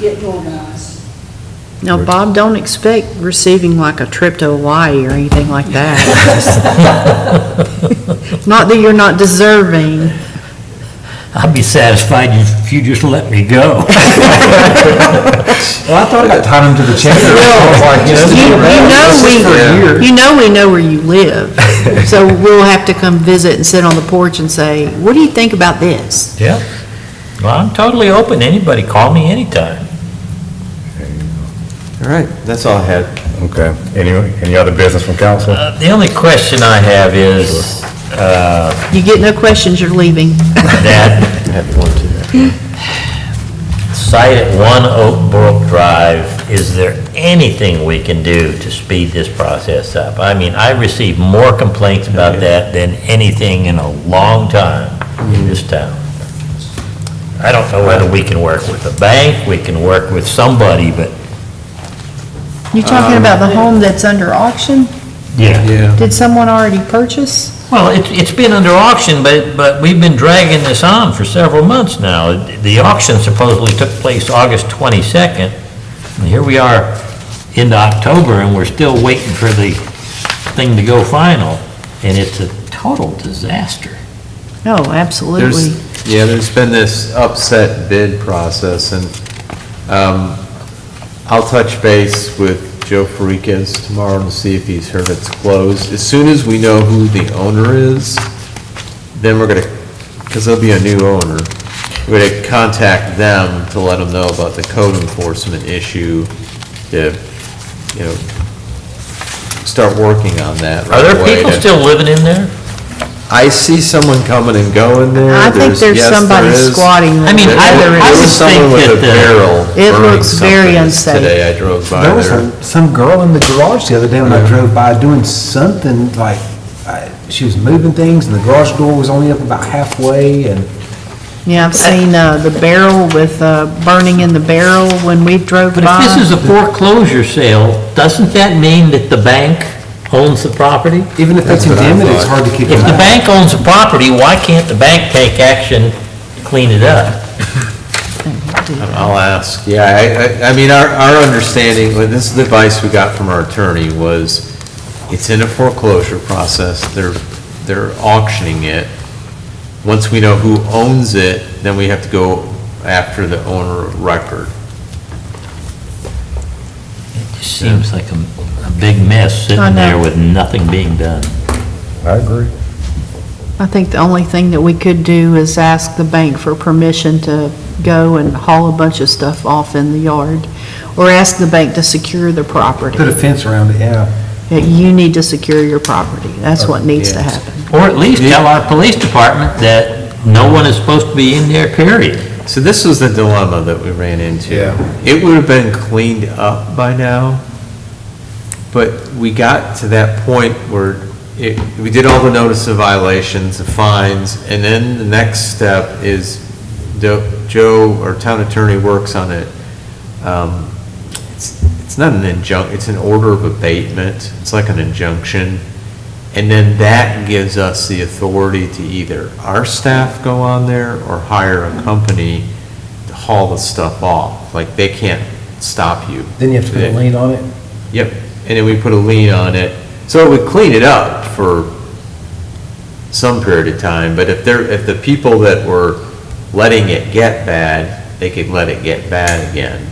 Get organized. Now, Bob, don't expect receiving like a trip to Hawaii or anything like that. Not that you're not deserving. I'd be satisfied if you just let me go. Well, I thought about tying them to the chair. I was like, You know we know where you live, so we'll have to come visit and sit on the porch and say, what do you think about this? Yeah. Well, I'm totally open. Anybody, call me anytime. All right, that's all I had. Okay. Any other business from council? The only question I have is, You get no questions, you're leaving. that Have one too. site at 1 Oak Brook Drive, is there anything we can do to speed this process up? I mean, I receive more complaints about that than anything in a long time in this town. I don't know whether we can work with the bank, we can work with somebody, but... You talking about the home that's under auction? Yeah. Did someone already purchase? Well, it's been under auction, but we've been dragging this on for several months now. The auction supposedly took place August 22nd, and here we are into October, and we're still waiting for the thing to go final, and it's a total disaster. Oh, absolutely. There's been this upset bid process, and I'll touch base with Joe Fariquez tomorrow to see if he's heard it's closed. As soon as we know who the owner is, then we're gonna, because there'll be a new owner, we're gonna contact them to let them know about the code enforcement issue, to, start working on that Are right there away people to- still living in there? I see someone coming and going there. I think there's yes, somebody there is. squatting there. I mean, There I was would someone think with a that, barrel It burning looks very something unsafe. Today, I drove by There was there. some girl in the garage the other day when I drove by doing something like, she was moving things and the garage door was only up about halfway and Yeah, I've seen the barrel with burning in the barrel when we drove by. But if this is a foreclosure sale, doesn't that mean that the bank owns the property? even if that's That's what I indemnity, it's thought. hard to kick If them the out. bank owns the property, why can't the bank take action to clean it up? I'll ask, yeah, I mean, our understanding, well, this is the advice we got from our attorney, was it's in a foreclosure process, they're auctioning it. Once we know who owns it, then we have to go after the owner of record. It just seems like a big mess I sitting know. there with nothing being done. I agree. I think the only thing that we could do is ask the bank for permission to go and haul a bunch of stuff off in the yard. or ask the bank to secure the property. Put a fence around it, yeah. That you need to secure your property. That's what needs to Yeah. happen. Or at least tell our police department that no one is supposed to be in there, period. So this was the dilemma that we ran into. Yeah. It would have been cleaned up by now, but we got to that point where we did all the notice of violations, the fines, and then the next step is Joe, our town attorney, works on it. It's not an it's an order of abatement. It's like an injunction. And then that gives us the authority to either our staff go on there or hire a company to haul the stuff off. Like, they can't stop you. Then you have to put a lien on it. Yep, and then we put a lien on it. So it would clean it up for some period of time, but if the people that were letting it get bad, they could let it get bad again.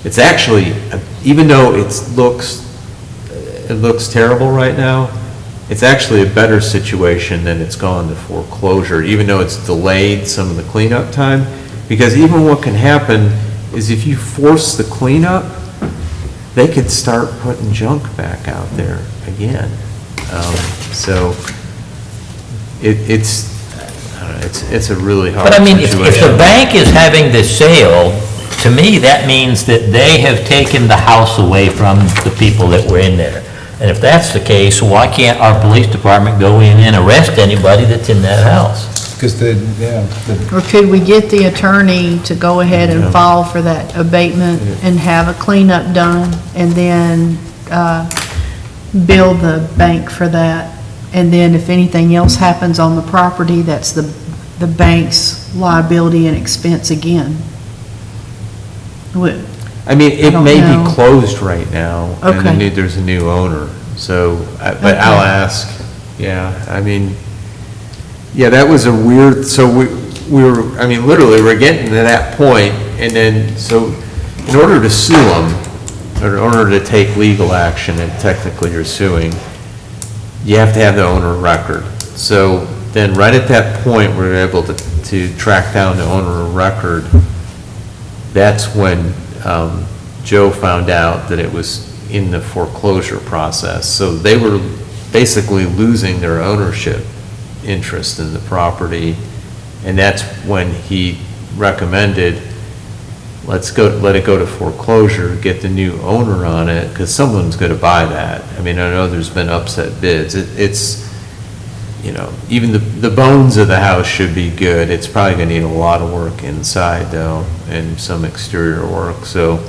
It's actually, even though it looks terrible right now, it's actually a better situation than it's gone to foreclosure, even though it's delayed some of the cleanup time. Because even what can happen is if you force the cleanup, they could start putting junk back out there again. So it's a really hard But I mean, if situation. the bank is having the sale, to me, that means that they have taken the house away from the people that were in there. And if that's the case, why can't our police department go in and arrest anybody that's in that house? Because Or could we get the attorney to go ahead and Yeah. file for that abatement and have a cleanup done, and then bill the bank for that? And then if anything else happens on the property, that's the bank's liability and expense again. I mean, I it don't may know. be closed right now, and Okay. there's a new owner, so, but Okay. I'll ask, yeah, I mean, yeah, that was a weird, so we were, I mean, literally, we're getting to that point, and then, so, in order to sue them, or in order to take legal action, and technically you're suing, you have to have the owner record. So, then right at that point, we were able to track down the owner of record. That's when Joe found out that it was in the foreclosure process. So they were basically losing their ownership interest in the property. And that's when he recommended, let it go to foreclosure, get the new owner on it, because someone's going to buy that. I mean, I know there's been upset bids. It's, you know, even the bones of the house should be good. It's probably going to need a lot of work inside, though, and some exterior work. So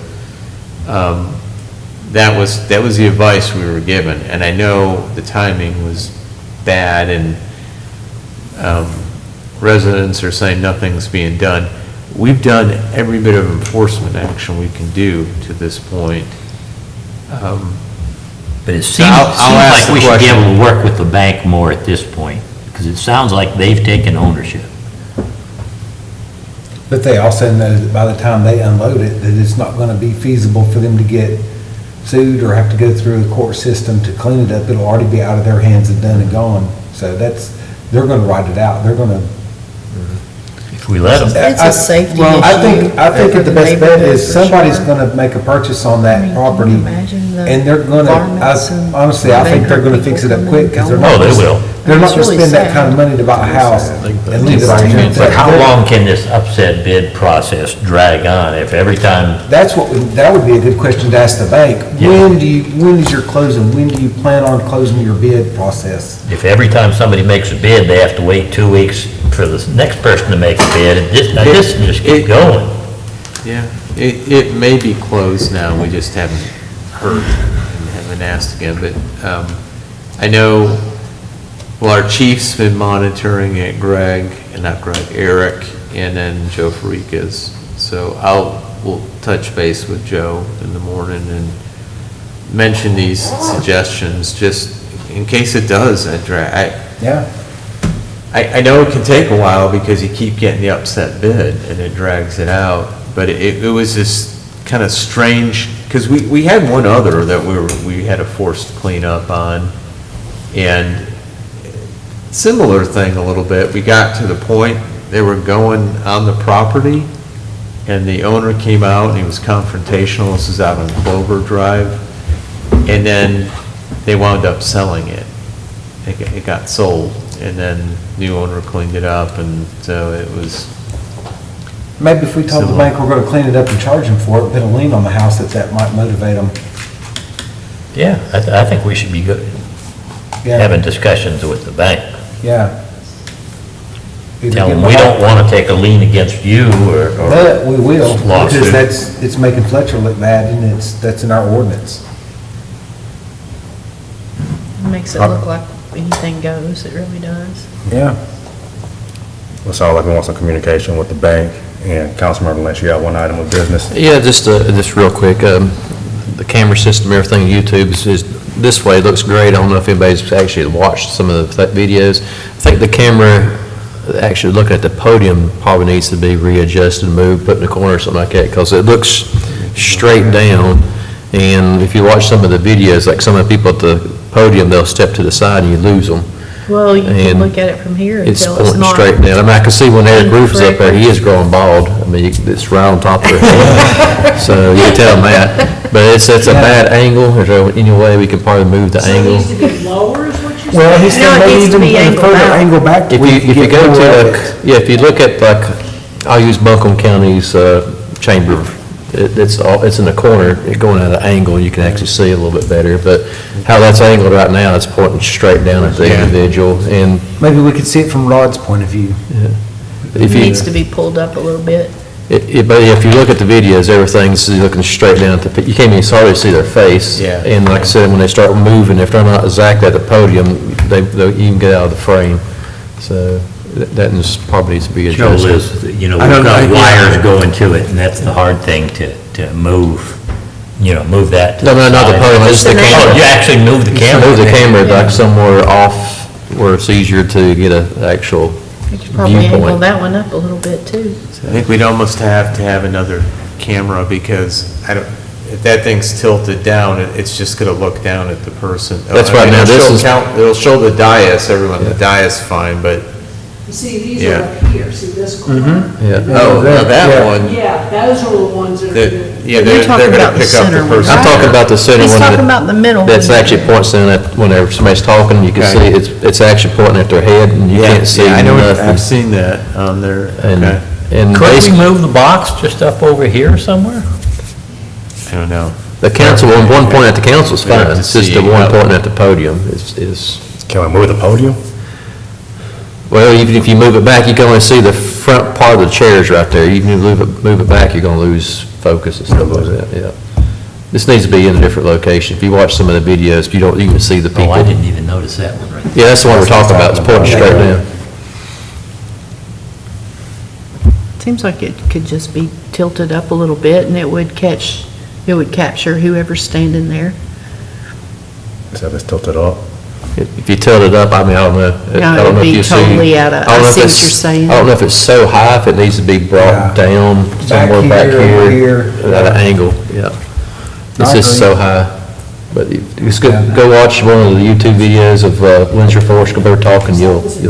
that was the advice we were given. And I know the timing was bad, and residents are saying nothing's being done. We've done every bit of enforcement action we can do to this point. But it seems I'll ask like we the should be question. able to work with the bank more at this point, because it sounds like they've taken ownership. But they also know that by the time they unload it, that it's not going to be feasible for them to get sued or have to go through the court system to clean it up. It'll already be out of their hands and done and gone. So they're going to ride it out. They're going to. If we let them. It's a safety Well, I issue think for the the best bet neighborhood, is for somebody's sure. going to make a purchase on I that mean, can property. you imagine the And they're going varmints and to, honestly, I think they're going to fix it up quick because they're not. Oh, they will. They're not It's going to really spend that sad. kind of money to buy a house and leave it on there. But how long can this upset bid process drag on if every time, That would be a good question to ask the bank. Yeah. When is your closing? When do you plan on closing your bid process? if every time somebody makes a bid, they have to wait 2 weeks for the next person to make a bid, and just keep going. Yeah, it may be closed now, we just haven't heard and haven't asked again, but I know, well, our chief's been monitoring it, Eric, and then Joe Farikas. So we'll touch base with Joe in the morning and mention these suggestions, just in case it does. Yeah. I know it can take a while because you keep getting the upset bid and it drags it out, but it was this kind of strange, because we had one other that we had a forced cleanup on, and similar thing a little bit. We got to the point, they were going on the property, and the owner came out and he was confrontational. This is out on Clover Drive. And then they wound up selling it. It got sold, and then new owner cleaned it up, and so it was, Maybe if we told the Civil. bank we're gonna clean it up and charge them for it, put a lien on the house, that might motivate them. Yeah, I think we should be good, Yeah, having discussions with the bank. yeah. Either Tell get them we don't behind- want to take a lien against you or But we will, Lawsuit. because it's making Fletcher look bad, and that's in our ordinance. Makes it look like anything goes, it really does. Yeah. It sounds like we want some communication with the bank, and Councilmember Lynch, you got one item of business? Yeah, just real quick, the camera system, everything, YouTube is this way, it looks great. I don't know if anybody's actually watched some of the videos. I think the camera, actually looking at the podium, probably needs to be readjusted, moved, put in the corner or something like that, because it looks straight down. And if you watch some of the videos, like some of the people at the podium, they'll step to the side and you lose them. Well, you can And look at it from here and It's tell it's pointing not. straight down. I mean, I can see when Eric Roof is up there, he is growing bald. I mean, it's right on top of their head. So you can tell them that. But it's a bad angle. Is there any way we can probably move the So it angle? needs to be lower, is what you're saying? Well, he's No, it saying needs to maybe be even angled further out. angle back. If we you, can if you get go more to, of it. yeah, if you look at like, I'll use Buncombe County's chamber, it's in the corner, it going at an angle, you can actually see a little bit better, but how that's angled right now, it's pointing straight down at the Yeah. individual, and Maybe we could see it from Rod's point of view. It if you, needs to be pulled up a little bit. but if you look at the videos, everything's looking straight down at the, you can't even hardly see their face. Yeah. And like I said, when they start moving, if they're not exactly at the podium, you can get out of the frame, so that probably needs to be Joe adjusted. is, you know, I we've don't got know, yeah. wires going to it, and that's the hard thing to move, move that to No, the not the side. podium, just the Just an camera. Oh, you actually move the camera? Move the camera like somewhere off where it's easier to get an actual You could probably angle viewpoint. that one up a little bit too. I think we'd almost have to have another camera, because if that thing's tilted down, it's just gonna look down at the person. That's I mean, right, now it'll this show is- it'll show the dais, everyone, the dais fine, but, You see, these Yeah. are up here, see this corner? Yeah. oh, now that Yeah. one, Yeah, those are the ones that are that- good. yeah, You're they're talking gonna about the pick up the center one, person. I'm talking about the center one. He's talking that- about the middle one. That's actually points down at, whenever somebody's talking, you can see, Okay. it's actually pointing at their head and you Yeah, can't see yeah, I know, I've nothing. seen that on there, And, okay, and Could we basically, move the box just up over here somewhere? I don't know. the council, one point at the council's We have fine, to it's just see the one how- pointing at the podium is, Can we move the podium? well, even if you move it back, you can only see the front part of the chairs right there. You can move it back, you're gonna lose focus and stuff like that, yeah. This needs to be in a different location. If you watch some of the videos, you don't even see the people. Oh, I didn't even notice that one right there. Yeah, that's the one we're talking about, it's pointing straight down. Seems like it could just be tilted up a little bit and it would capture whoever's standing there. So it's tilted up. If you tilt it up, I mean, I don't know. No, I it don't know would if be you see- totally out of- I don't know I if see what it's- you're saying. I don't know if it's so high, if it needs to be brought Yeah. down somewhere back over here, here. at an angle, yeah. It's I just agree. so high. But just Yeah. go watch one of the YouTube videos of Windsor Forest, go there talking, you'll see.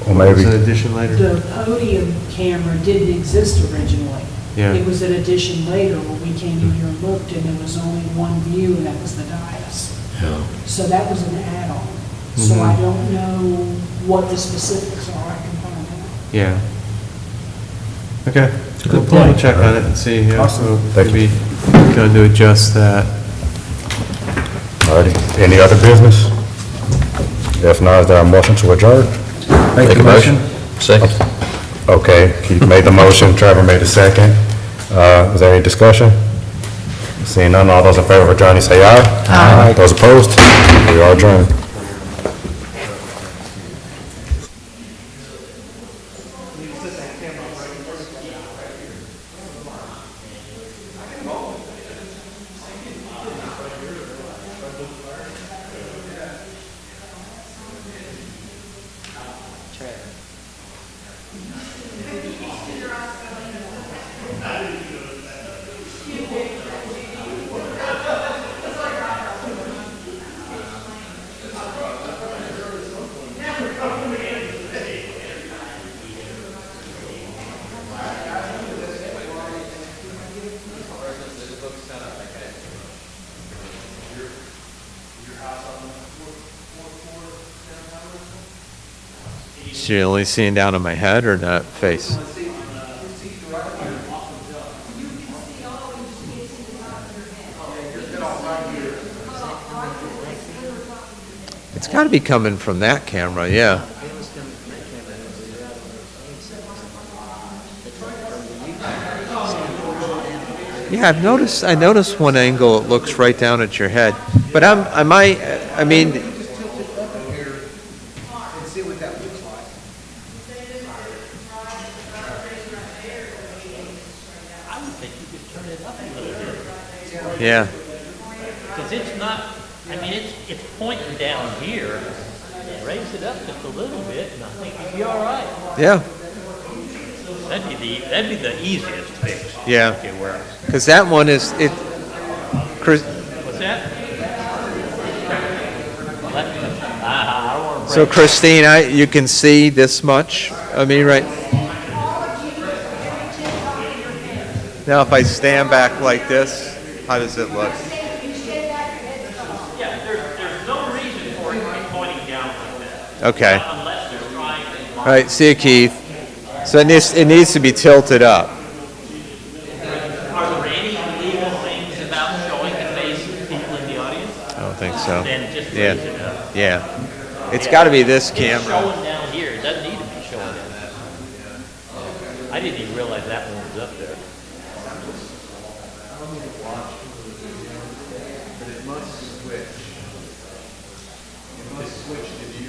Or Was maybe, it addition later? The podium camera didn't exist originally. Yeah. It was an addition later when we came in here and looked, and there was only one view, and that was the dais. So that was an add-on. So I don't know what the specifics are, I can find out. Yeah. Okay. Good We'll point. check on it and see, yeah, Awesome. so Thank you. maybe going to adjust that. alrighty, any other business? If not, is there a motion to adjourn? Make a motion. Second. Okay, Keith made the motion, Trevor made the second. Is there any discussion? Seeing none, all those in favor of adjourning, say aye. Aye. Those opposed? We are adjourned. So you're only seeing down on my head or that face? It's got to be coming from that camera, yeah. Yeah, I noticed one angle, it looks right down at your head. But I mean, I would think you could turn it up a little bit. yeah, Because it's not, I mean, it's pointing down here. Raise it up just a little bit, and I think you'd be all right. yeah, That'd be the easiest fix. Yeah. Okay, where, because that one is, Chris, what's that? I don't want to so Christine, you can see this much of me, right? Now, if I stand back like this, how does it look? Yeah, there's no reason for it to be pointing down like that. Okay. Unless they're trying to. All right, see you, Keith. So it needs to be tilted up. Are there any legal things about showing the face of people in the audience? I don't think so. Then just Yeah. raise it up. Yeah. It's got to be this It's camera. showing down here, it doesn't need to be showing down there. I didn't even realize that one was up there. But it must switch. It must switch to view